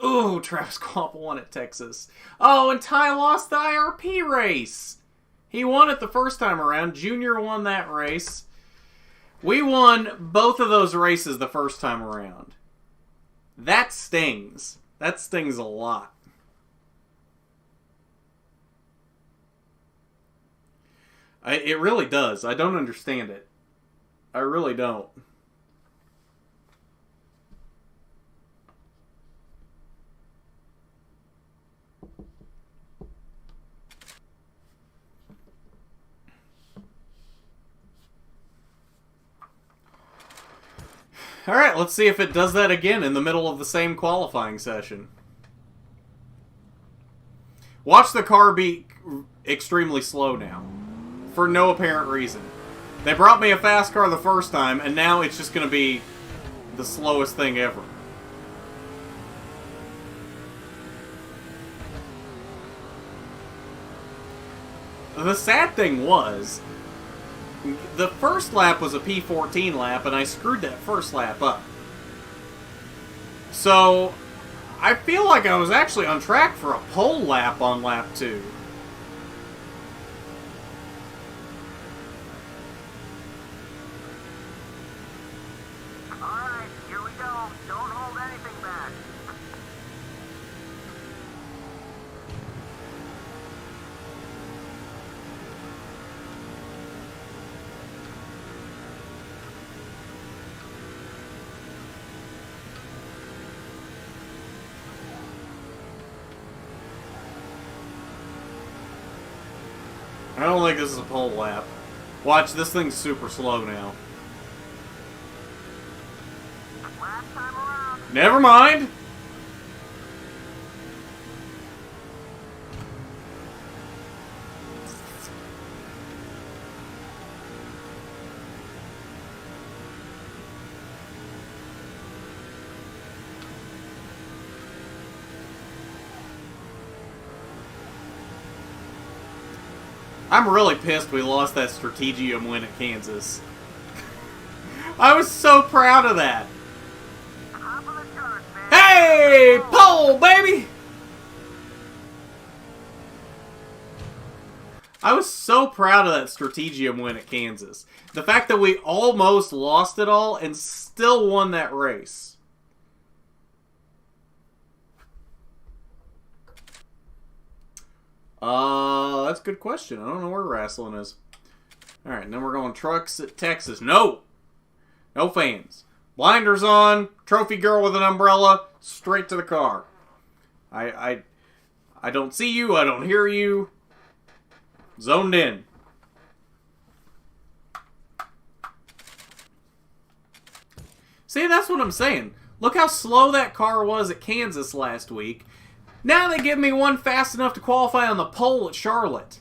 Ooh, Travis Klopp won at Texas. Oh, and Ty lost the IRP race. He won it the first time around. Junior won that race. We won both of those races the first time around. That stings. That stings a lot. It really does. I don't understand it. I really don't. Alright, let's see if it does that again in the middle of the same qualifying session. Watch the car be extremely slow now. For no apparent reason. They brought me a fast car the first time, and now it's just going to be the slowest thing ever. The sad thing was, the first lap was a P14 lap, and I screwed that first lap up. So, I feel like I was actually on track for a pole lap on lap 2. Alright, here we go. Don't hold anything back. I don't think this is a pole lap. Watch, this thing's super slow now. Last time around. Never mind! I'm really pissed we lost that Strategium win at Kansas. I was so proud of that. Top of the charts, man. Hey! Pole, baby! I was so proud of that Strategium win at Kansas. The fact that we almost lost it all and still won that race. That's a good question. I don't know where wrestling is. Alright, and then we're going trucks at Texas. No! No fans. Blinders on, trophy girl with an umbrella, straight to the car. I don't see you, I don't hear you. Zoned in. See, that's what I'm saying. Look how slow that car was at Kansas last week. Now they give me one fast enough to qualify on the pole at Charlotte.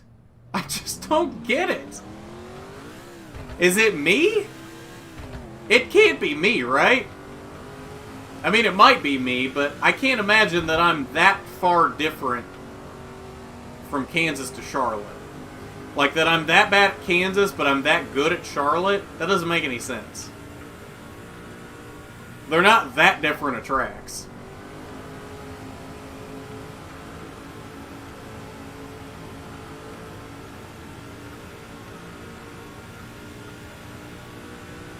I just don't get it. Is it me? It can't be me, right? I mean, it might be me, but I can't imagine that I'm that far different from Kansas to Charlotte. Like, that I'm that bad at Kansas, but I'm that good at Charlotte? That doesn't make any sense. They're not that different of tracks.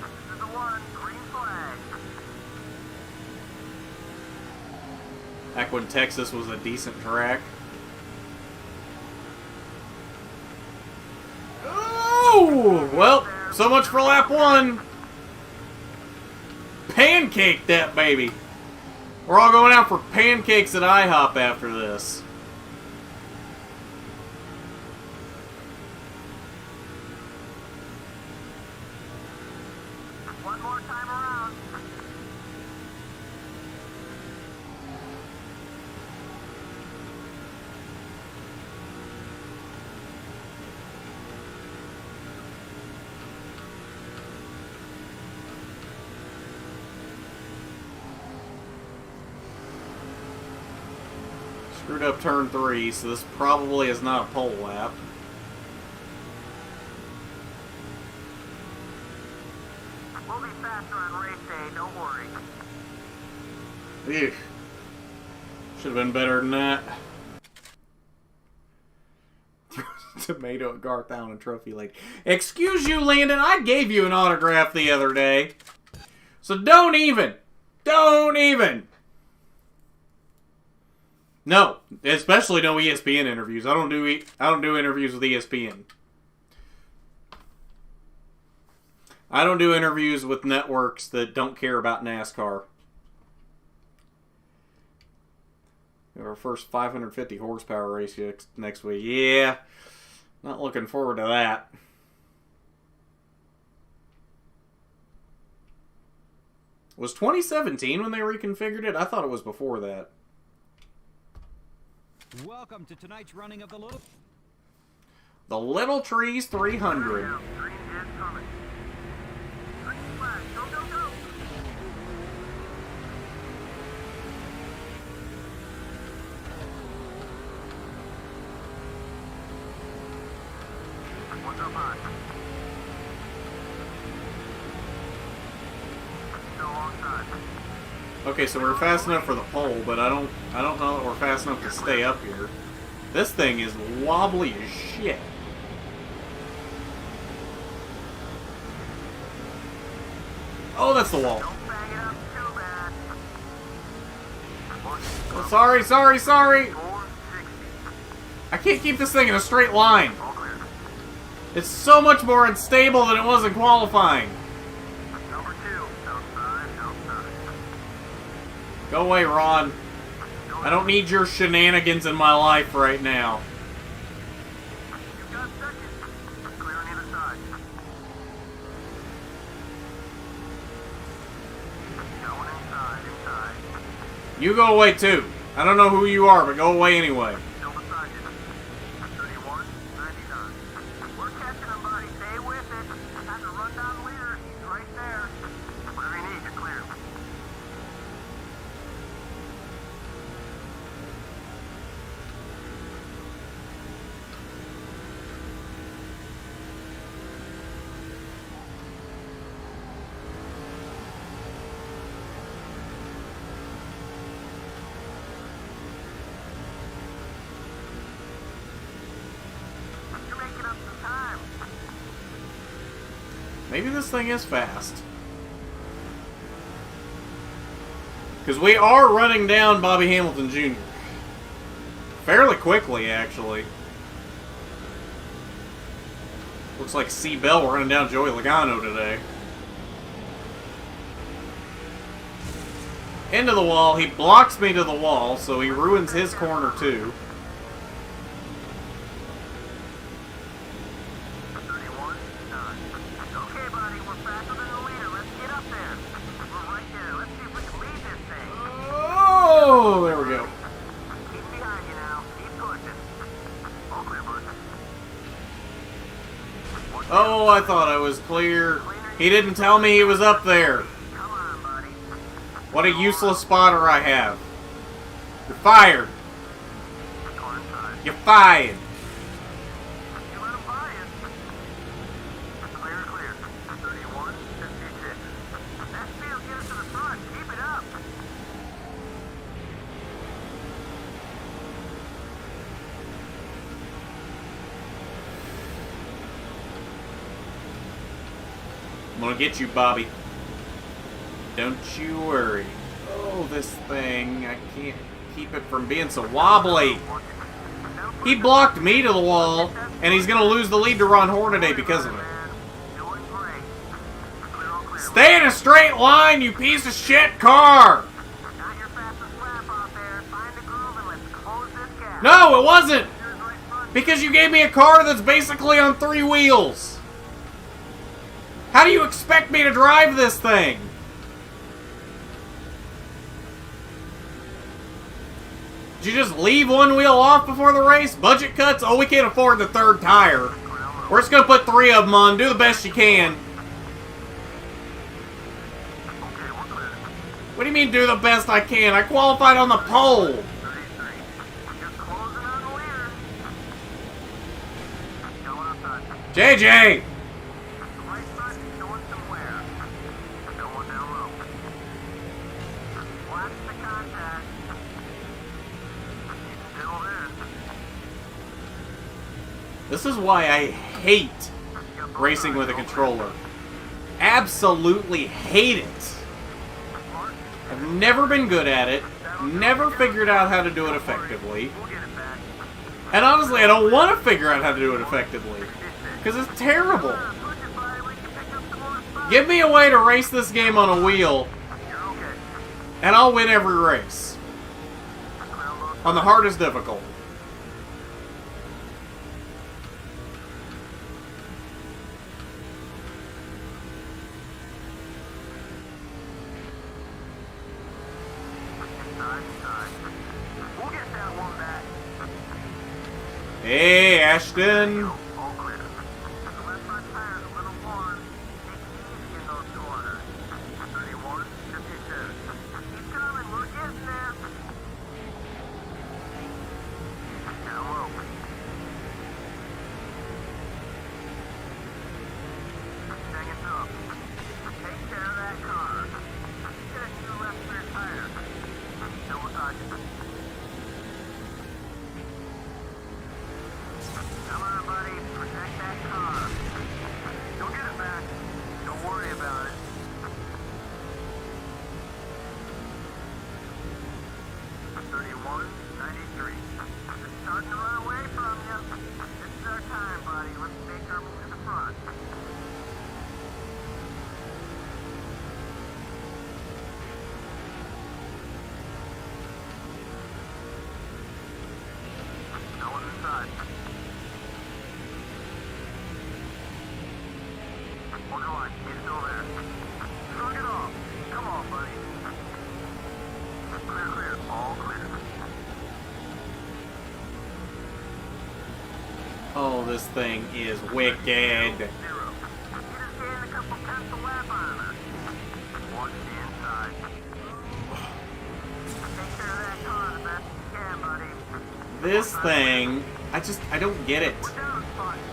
This is the one. Green Back when Texas was a decent track. Oh! Well, so much for lap 1. Pancake that baby. We're all going out for pancakes at IHOP after this. One more time around. Screwed up turn 3, so this probably is not a pole lap. We'll be faster on race day, don't worry. Ew. Should have been better than that. Tomato at Garth Allen Trophy Lake. Excuse you, Landon, I gave you an autograph the other day. So don't even. Don't even. No, especially no ESPN interviews. I don't do interviews with ESPN. I don't do interviews with networks that don't care about NASCAR. Our first 550 horsepower race next week. Yeah, not looking forward to that. Was 2017 when they reconfigured it? I thought it was before that. Welcome to tonight's running of the Little Trees 300. Green is coming. Green flag, go, go, go. One's up high. Still alongside. Okay, so we're fast enough for the pole, but I don't know that we're fast enough to stay up here. This thing is wobbly as shit. Oh, that's the wall. Don't bang it up too bad. Oh, sorry. 460. I can't keep this thing in a straight line. All clear. It's so much more unstable than it was in qualifying. Number 2, outside. Go away, Ron. I don't need your shenanigans in my life right now. You've got second. Clear on either side. Going inside. You go away too. I don't know who you are, but go away anyway. Still beside you. 31, 99. We're catching him, buddy. Stay with it. Time to run down the leader. He's right there. Whatever you need, you're clear. You're making up some time. Maybe this thing is fast. Because we are running down Bobby Hamilton Jr. fairly quickly, actually. Looks like C. Bell running down Joey Logano today. Into the wall. He blocks me to the wall, so he ruins his corner too. 31, 9. Okay, buddy, we're faster than the leader. Let's get up there. We're right there. Let's see if we can lead this thing. Oh, there we go. Keep behind you now. Keep pushing. All clear, bud. Oh, I thought I was clear. He didn't tell me he was up there. Come on, buddy. What a useless spotter I have. You're fired. Go inside. You're fired. You let him buy it. Clear, clear. 31, 56. That speed'll get us to the front. Keep it up. I'm gonna get you, Bobby. Don't you worry. Oh, this thing. I can't keep it from being so wobbly. He blocked me to the wall, and he's going to lose the lead to Ron Hornaday because of it. Stay in a straight line, you piece of shit car! No, it wasn't! Because you gave me a car that's basically on 3 wheels. How do you expect me to drive this thing? Did you just leave one wheel off before the race? Budget cuts? Oh, we can't afford the 3rd tire. We're just going to put 3 of them on. Do the best you can. What do you mean do the best I can? I qualified on the pole. JJ! This is why I hate racing with a controller. Absolutely hate it. I've never been good at it. Never figured out how to do it effectively. And honestly, I don't want to figure out how to do it effectively. Because it's terrible. Give me a way to race this game on a wheel, and I'll win every race. On the hardest difficulty. Hey, Ashton. Oh, this thing is wicked. This thing, I don't get it.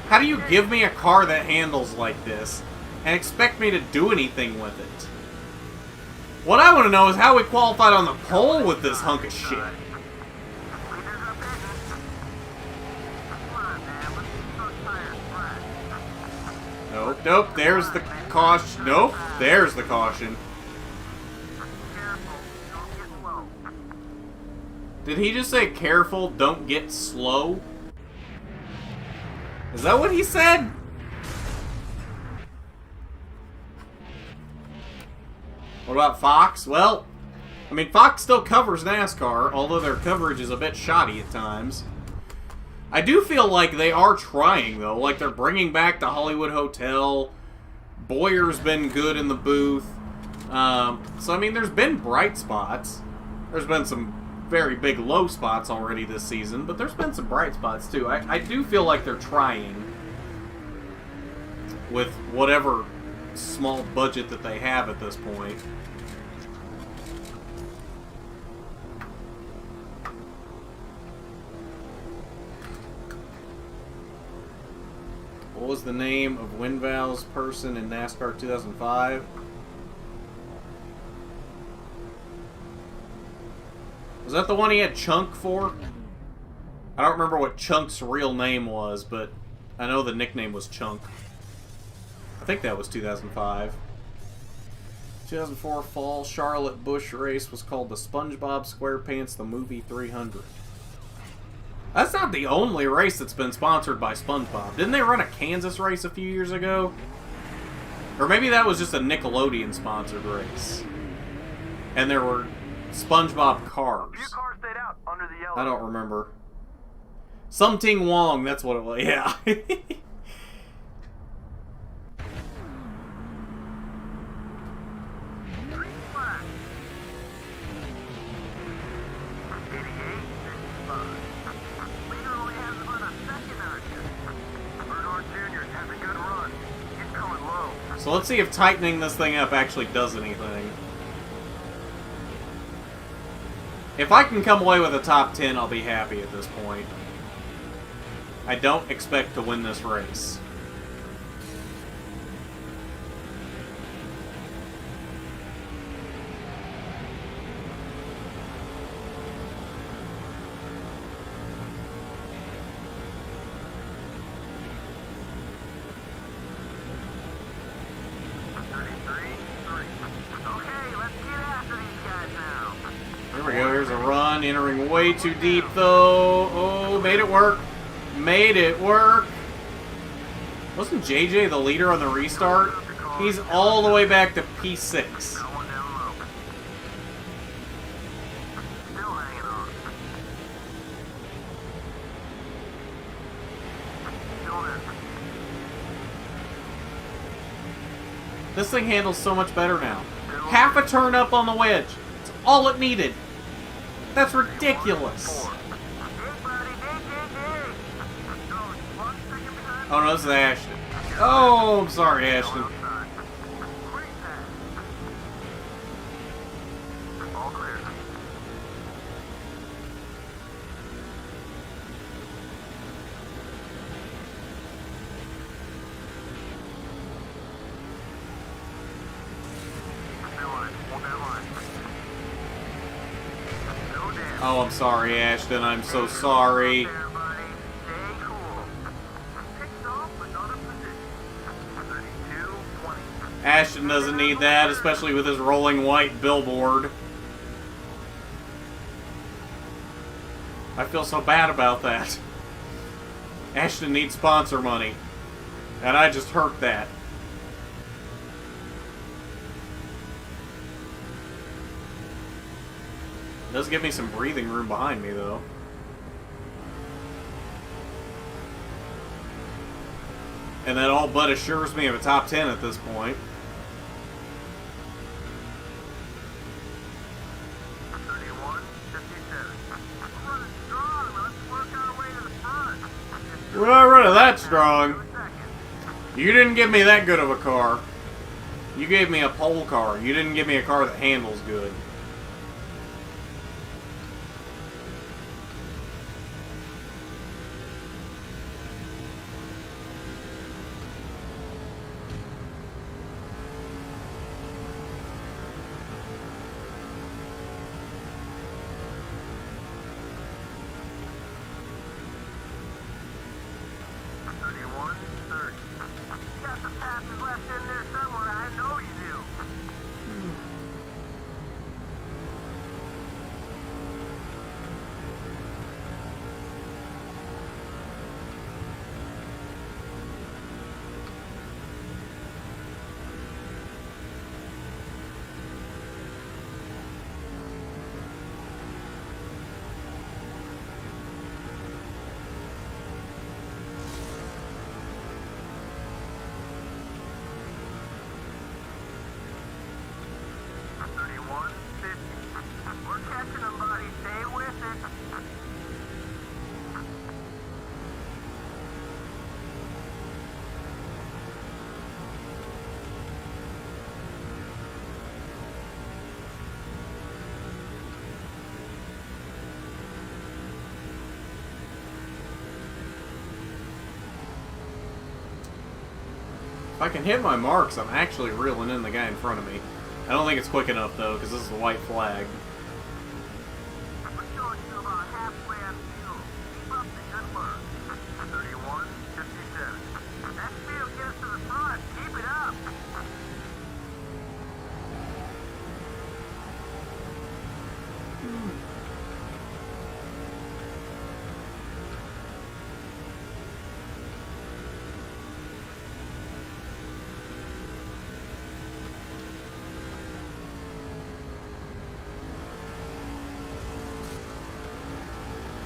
How do you give me a car that handles like this and expect me to do anything with it? What I want to know is how we qualified on the pole with this hunk of shit. Nope, nope, there's the caution. Nope, there's the caution. Did he just say, careful, don't get slow? Is that what he said? What about Fox? Well, I mean, Fox still covers NASCAR, although their coverage is a bit shoddy at times. I do feel like they are trying, though. Like, they're bringing back the Hollywood Hotel. Boyer's been good in the booth. So, I mean, there's been bright spots. There's been some very big low spots already this season, but there's been some bright spots, too. I do feel like they're trying with whatever small budget that they have at this point. What was the name of Winval's person in NASCAR 2005? Was that the one he had Chunk for? I don't remember what Chunk's real name was, but I know the nickname was Chunk. I think that was 2005. 2004 Fall Charlotte Busch race was called the SpongeBob SquarePants The Movie 300. That's not the only race that's been sponsored by SpongeBob. Didn't they run a Kansas race a few years ago? Or maybe that was just a Nickelodeon-sponsored race. And there were SpongeBob cars. A few cars stayed out under the yellow. I don't remember. Something Wong, that's what it was. Yeah. So let's see if tightening this thing up actually does anything. If I can come away with a top 10, I'll be happy at this point. I don't expect to win this race. Entering way too deep, though. Oh, made it work. Made it work. Wasn't JJ the leader on the restart? He's all the way back to P6. This thing handles so much better now. Half a turn up on the wedge. It's all it needed. That's ridiculous. Oh no, this is Ashton. Oh, I'm sorry, Ashton. Oh, I'm sorry, Ashton. I'm so sorry. Ashton doesn't need that, especially with his rolling white billboard. I feel so bad about that. Ashton needs sponsor money. And I just hurt that. Does give me some breathing room behind me, though. And that all but assures me of a top 10 at this point. We're not running that strong. You didn't give me that good of a car. You gave me a pole car. You didn't give me a car that handles good. If I can hit my marks, I'm actually reeling in the guy in front of me. I don't think it's quick enough, though, because this is a white flag.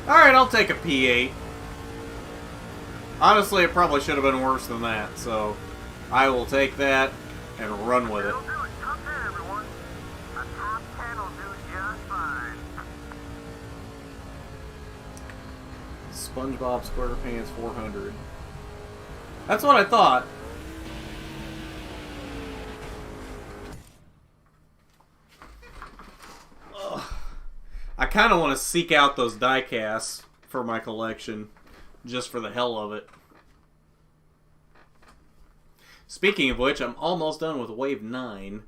Alright, I'll take a P8. Honestly, it probably should have been worse than that, so I will take that and run with it. It'll do it. Top 10, everyone. A top 10 will do just fine. SpongeBob SquarePants 400. That's what I thought. Ugh. I kind of want to seek out those die casts for my collection, just for the hell of it. Speaking of which, I'm almost done with Wave 9.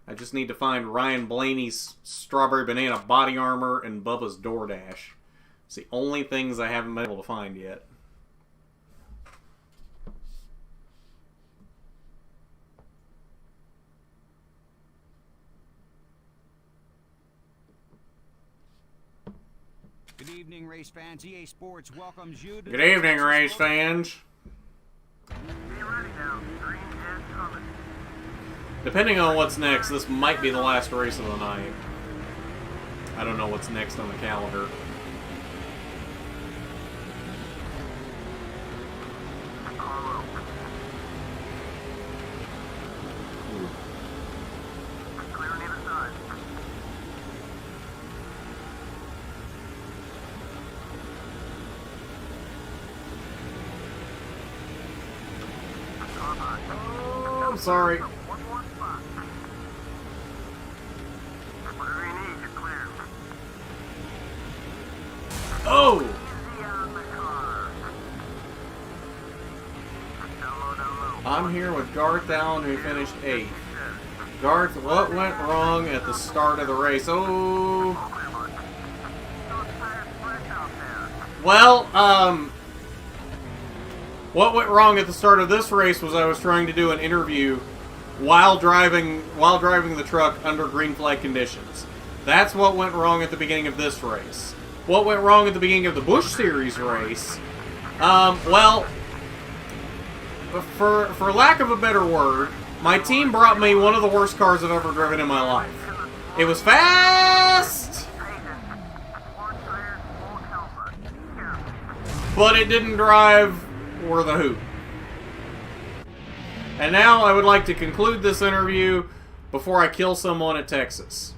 I just need to find Ryan Blaney's Strawberry Banana Body Armor and Bubba's DoorDash. It's the only things I haven't been able to find yet. Good evening, race fans. EA Sports welcomes you to Good evening, race fans. Be ready now. Green is coming. Depending on what's next, this might be the last race of the night. I don't know what's next on the calendar. Carlo. Clear on either side. Oh, I'm sorry. One more spot. Whatever you need, you're clear. Oh! Easy on the car. Down low, down low. I'm here with Garth Allen, who finished 8th. Garth, what went wrong at the start of the race? Oh... Well, what went wrong at the start of this race was I was trying to do an interview while driving the truck under green flag conditions. That's what went wrong at the beginning of this race. What went wrong at the beginning of the Busch Series race? Well, for lack of a better word, my team brought me one of the worst cars I've ever driven in my life. It was fast, but it didn't drive worth a hoot. And now I would like to conclude this interview before I kill someone at Texas.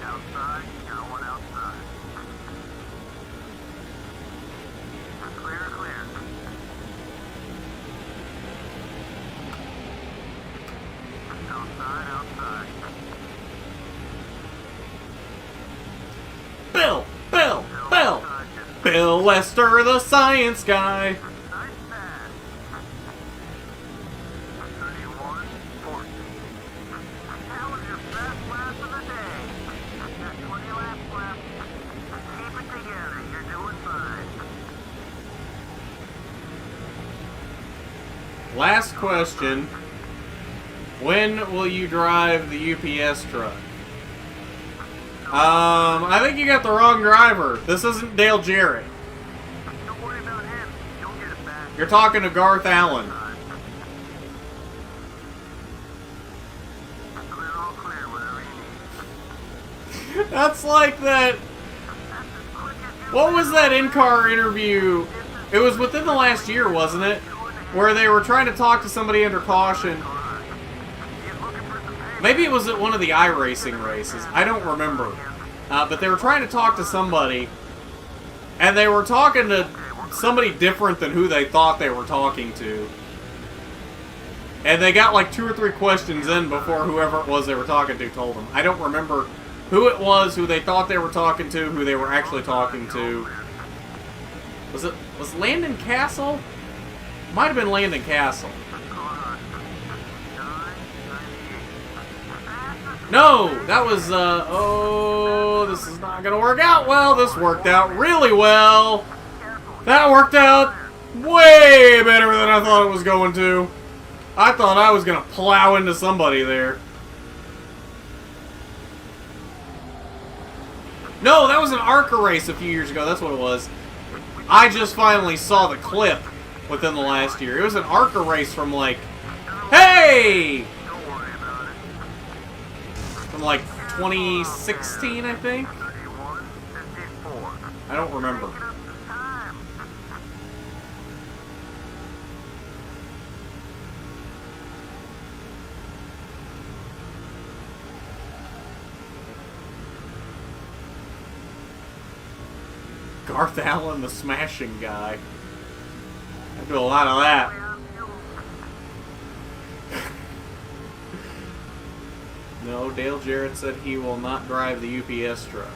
Outside, you got one outside. Clear. Outside. Bill! Bill Lester, the science guy! Nice pass. 31-14. That was your best lap of the day. Got 20 laps left. Keep it together. You're doing fine. Last question. When will you drive the UPS truck? I think you got the wrong driver. This isn't Dale Jarrett. Don't worry about him. You'll get it back. You're talking to Garth Allen. All clear, whatever you need. That's like that. What was that in-car interview? It was within the last year, wasn't it? Where they were trying to talk to somebody under caution. Maybe it was at one of the iRacing races. I don't remember. But they were trying to talk to somebody. And they were talking to somebody different than who they thought they were talking to. And they got like 2 or 3 questions in before whoever it was they were talking to told them. I don't remember who it was, who they thought they were talking to, who they were actually talking to. Was Landon Castle? Might have been Landon Castle. No, that was, oh, this is not gonna work out well. This worked out really well. That worked out way better than I thought it was going to. I thought I was gonna plow into somebody there. No, that was an ARCA race a few years ago. That's what it was. I just finally saw the clip within the last year. It was an ARCA race from like, hey! From like 2016, I think? I don't remember. Garth Allen, the smashing guy. I do a lot of that. No, Dale Jarrett said he will not drive the UPS truck.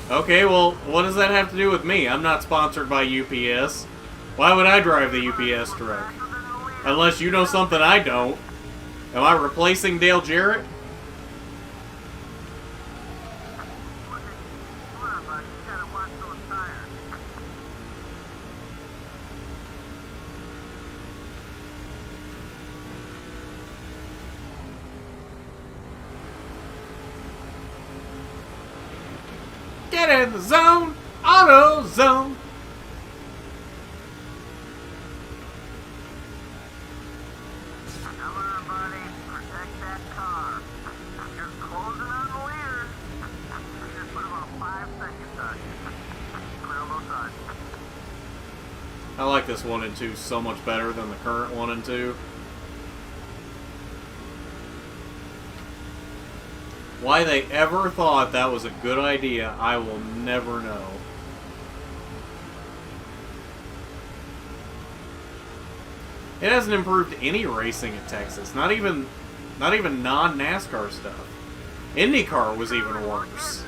Okay, well, what does that have to do with me? I'm not sponsored by UPS. Why would I drive the UPS truck? Unless you know something I don't. Am I replacing Dale Jarrett? Get in the zone! Auto zone! Come on, buddy. Protect that car. You're closing on the leader. We just put about 5 seconds on you. Clear on both sides. I like this 1 and 2 so much better than the current 1 and 2. Why they ever thought that was a good idea, I will never know. It hasn't improved any racing in Texas. Not even non-NASCAR stuff. IndyCar was even worse.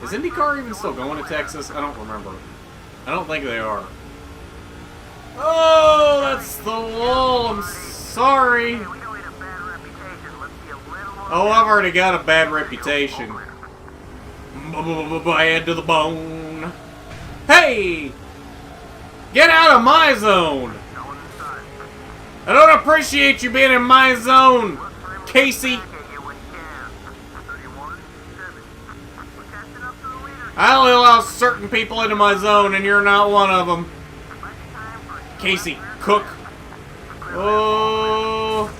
Is IndyCar even still going to Texas? I don't remember. I don't think they are. Oh, that's the wall. I'm sorry. Oh, I've already got a bad reputation. Bad to the bone. Hey! Get out of my zone! I don't appreciate you being in my zone, Casey. I only allow certain people into my zone, and you're not one of them. Casey, cook. Oh.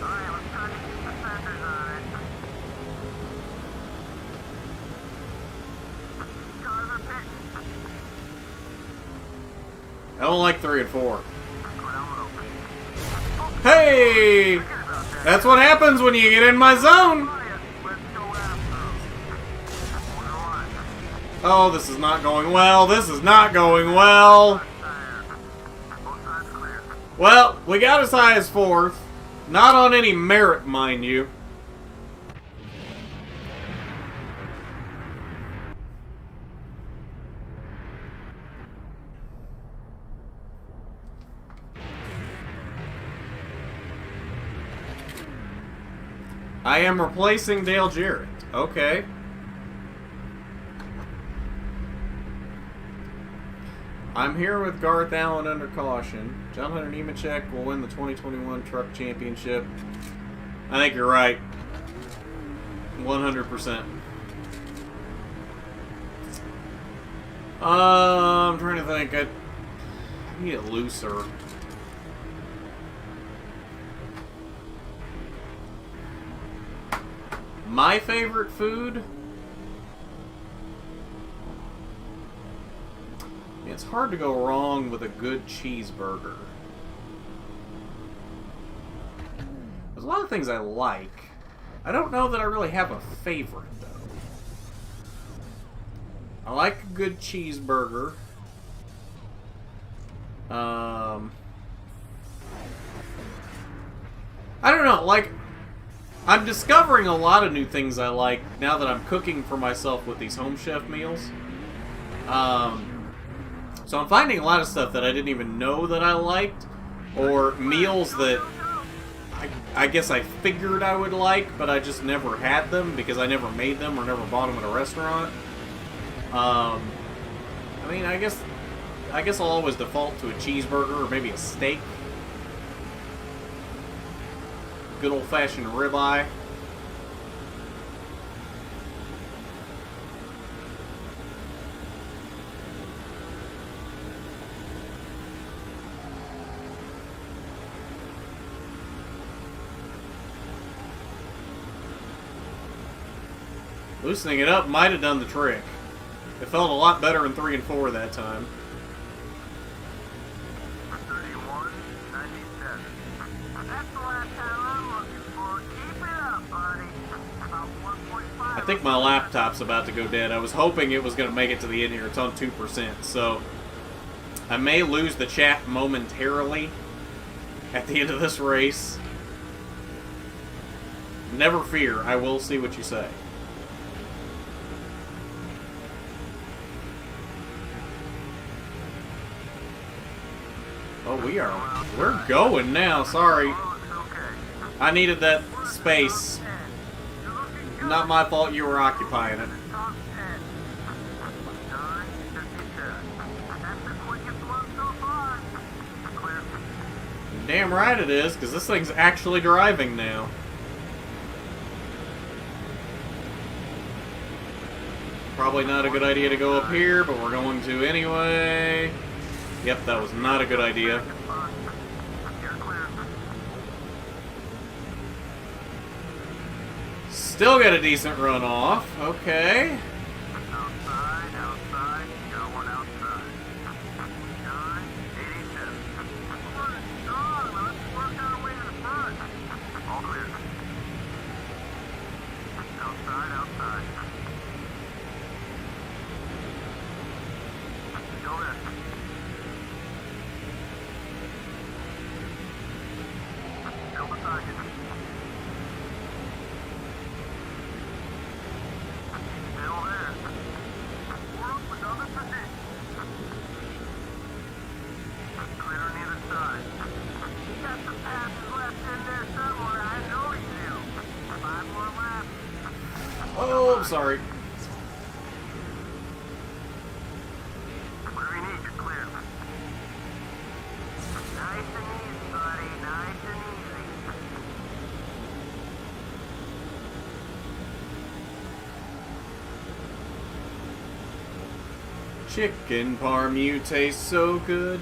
I don't like 3 and 4. Hey! That's what happens when you get in my zone! Oh, this is not going well. This is not going well. Well, we got as high as 4th. Not on any merit, mind you. I am replacing Dale Jarrett. Okay. I'm here with Garth Allen under caution. John Hunter Nemechek will win the 2021 Truck Championship. I think you're right. 100%. I'm trying to think. I need it looser. My favorite food? It's hard to go wrong with a good cheeseburger. There's a lot of things I like. I don't know that I really have a favorite, though. I like a good cheeseburger. I don't know, like, I'm discovering a lot of new things I like now that I'm cooking for myself with these home chef meals. So I'm finding a lot of stuff that I didn't even know that I liked, or meals that I guess I figured I would like, but I just never had them because I never made them or never bought them at a restaurant. I mean, I guess I'll always default to a cheeseburger or maybe a steak. Good old-fashioned ribeye. Loosening it up might have done the trick. It felt a lot better in 3 and 4 that time. 31.97. That's the last time I'm looking for. Keep it up, buddy. About 1.5. I think my laptop's about to go dead. I was hoping it was going to make it to the end here. It's on 2%, so I may lose the chat momentarily at the end of this race. Never fear, I will see what you say. Oh, we're going now, sorry. I needed that space. Not my fault you were occupying it. Damn right it is, because this thing's actually driving now. Probably not a good idea to go up here, but we're going to anyway. Yep, that was not a good idea. Still got a decent run off. Okay. Outside, outside, got one outside. 987. Let's work our way to the front. All clear. Outside, outside. Go left. Still beside you. Still there. Work with other position. Clear on the other side. You got some passes left in there somewhere. I know you do. 5 more laps. Oh, I'm sorry. Whatever you need, you're clear. Nice and easy, buddy. Nice and easy. Chicken parm, you taste so good.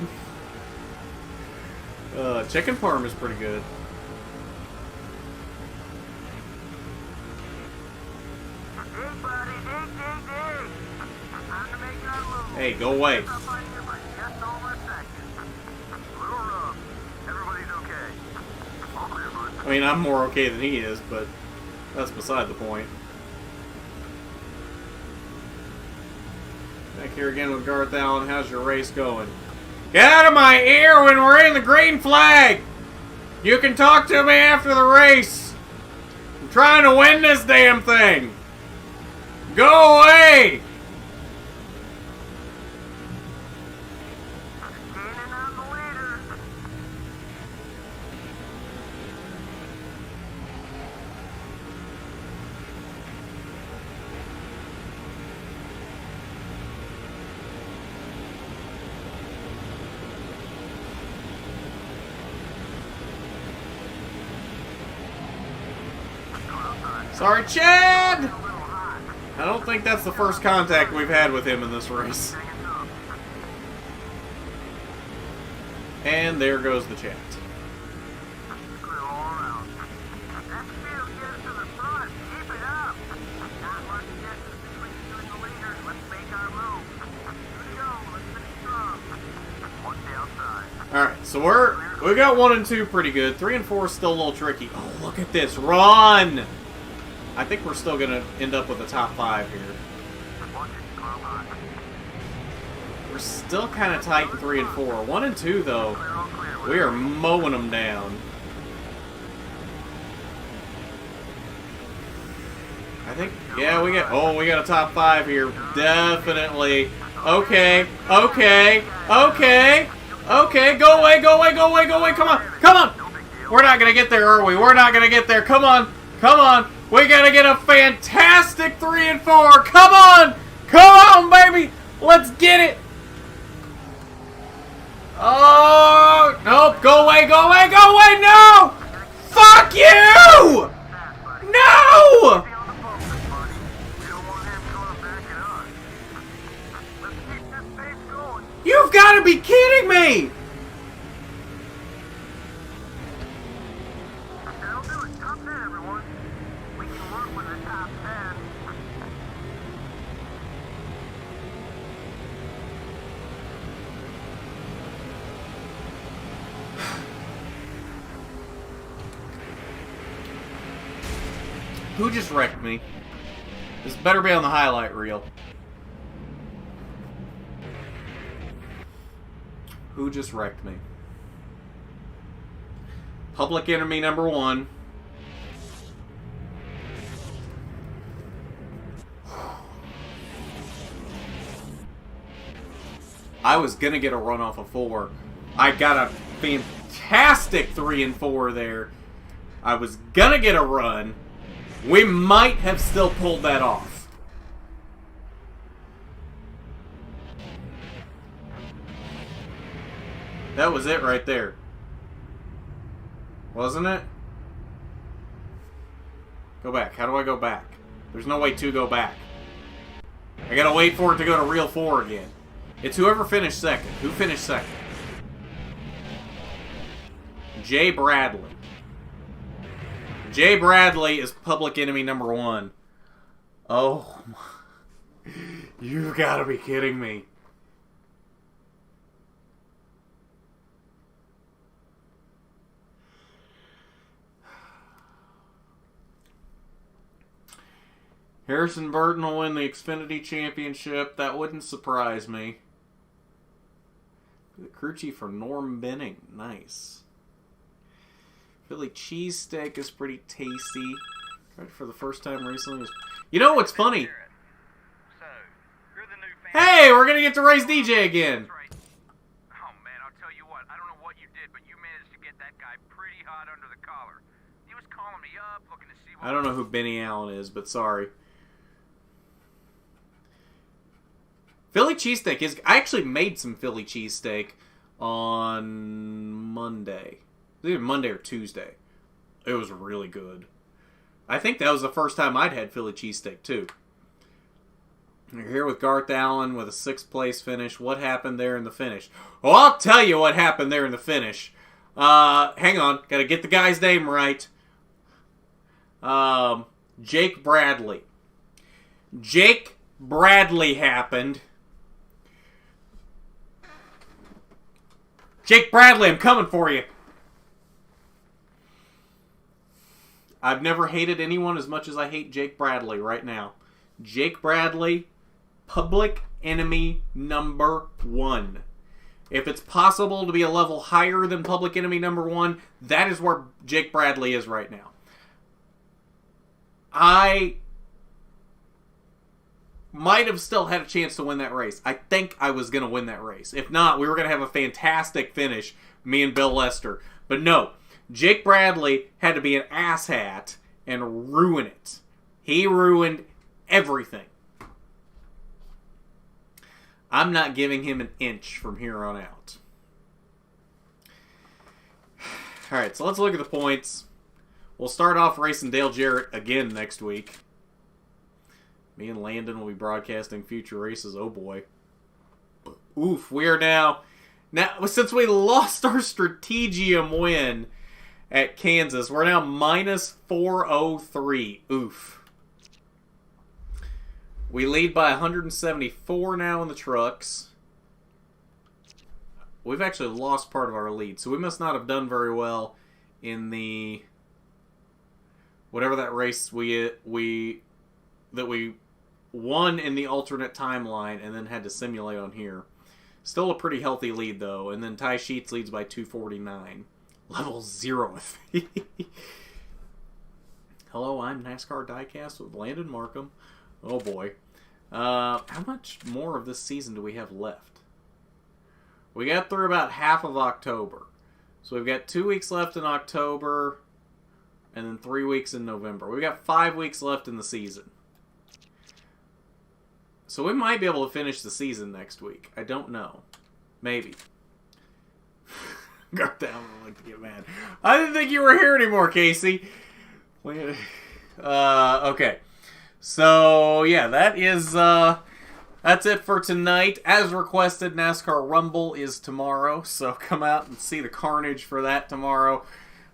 Chicken parm is pretty good. Dig, buddy. Dig, dig, dig. Time to make our move. Hey, go away. Up on you for just over a second. Little rough. Everybody's okay. All clear, bud. I mean, I'm more okay than he is, but that's beside the point. Back here again with Garth Allen. How's your race going? Get out of my ear when we're in the green flag! You can talk to me after the race! I'm trying to win this damn thing! Go away! Gaining on the leader. Sorry, Chad! A little hot. I don't think that's the first contact we've had with him in this race. Hang it up. And there goes the chat. Clear all around. That speed get us to the front. Keep it up. Not much distance between you and the leader. Let's make our move. Here we go. Let's finish strong. Watch the outside. Alright, so we got 1 and 2 pretty good. 3 and 4 is still a little tricky. Oh, look at this. Run! I think we're still going to end up with the top 5 here. Watch it. Climb high. We're still kind of tight in 3 and 4. 1 and 2, though, Clear, all clear. we are mowing them down. Yeah, we got a top 5 here. Definitely. Okay. Go away. Come on. We're not going to get there, are we? We're not going to get there. Come on. We got to get a fantastic 3 and 4. Come on, baby. Let's get it. Oh, nope. Go away. No. Fuck you. No. You've got to be kidding me! That'll do it. Top 10, everyone. We can work with the top 10. Who just wrecked me? This better be on the highlight reel. Who just wrecked me? Public enemy number 1. I was gonna get a run off of 4. I got a fantastic 3 and 4 there. I was gonna get a run. We might have still pulled that off. That was it right there. Wasn't it? Go back. How do I go back? There's no way to go back. I gotta wait for it to go to real 4 again. It's whoever finished second. Who finished second? Jay Bradley. Jay Bradley is public enemy number 1. Oh my. You gotta be kidding me. Harrison Burton will win the Xfinity Championship. That wouldn't surprise me. The crew chief for Norm Benning. Nice. Philly cheesesteak is pretty tasty. Tried it for the first time recently. You know what's funny? So, you're the new fan. Hey, we're going to get to race DJ again. Oh man, I'll tell you what. I don't know what you did, but you managed to get that guy pretty hot under the collar. He was calling me up, looking to see what... I don't know who Benny Allen is, but sorry. Philly cheesesteak is... I actually made some Philly cheesesteak on Monday. It was either Monday or Tuesday. It was really good. I think that was the first time I'd had Philly cheesesteak, too. You're here with Garth Allen with a 6th place finish. What happened there in the finish? Well, I'll tell you what happened there in the finish. Hang on. Got to get the guy's name right. Jake Bradley. Jake Bradley happened. Jake Bradley, I'm coming for you. I've never hated anyone as much as I hate Jake Bradley right now. Jake Bradley, public enemy number 1. If it's possible to be a level higher than public enemy number 1, that is where Jake Bradley is right now. I might have still had a chance to win that race. I think I was going to win that race. If not, we were going to have a fantastic finish, me and Bill Lester. But no, Jake Bradley had to be an asshat and ruin it. He ruined everything. I'm not giving him an inch from here on out. Alright, so let's look at the points. We'll start off racing Dale Jarrett again next week. Me and Landon will be broadcasting future races. Oh boy. Oof, we are now, since we lost our Strategium win at Kansas, we're now minus 403. Oof. We lead by 174 now in the trucks. We've actually lost part of our lead, so we must not have done very well in the whatever that race we won in the alternate timeline and then had to simulate on here. Still a pretty healthy lead, though. And then Ty Sheets leads by 249. Level 0. Hello, I'm NASCAR Diecast with Landon Markham. Oh boy. How much more of this season do we have left? We got through about half of October. So we've got 2 weeks left in October, and then 3 weeks in November. We've got 5 weeks left in the season. So we might be able to finish the season next week. I don't know. Maybe. God damn, I like to get mad. I didn't think you were here anymore, Casey. Okay. So, yeah, that's it for tonight. As requested, NASCAR Rumble is tomorrow, so come out and see the carnage for that tomorrow.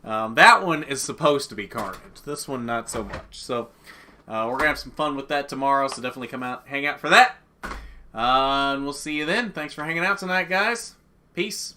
That one is supposed to be carnage. This one, not so much. So, we're going to have some fun with that tomorrow, so definitely come out, hang out for that. And we'll see you then. Thanks for hanging out tonight, guys. Peace.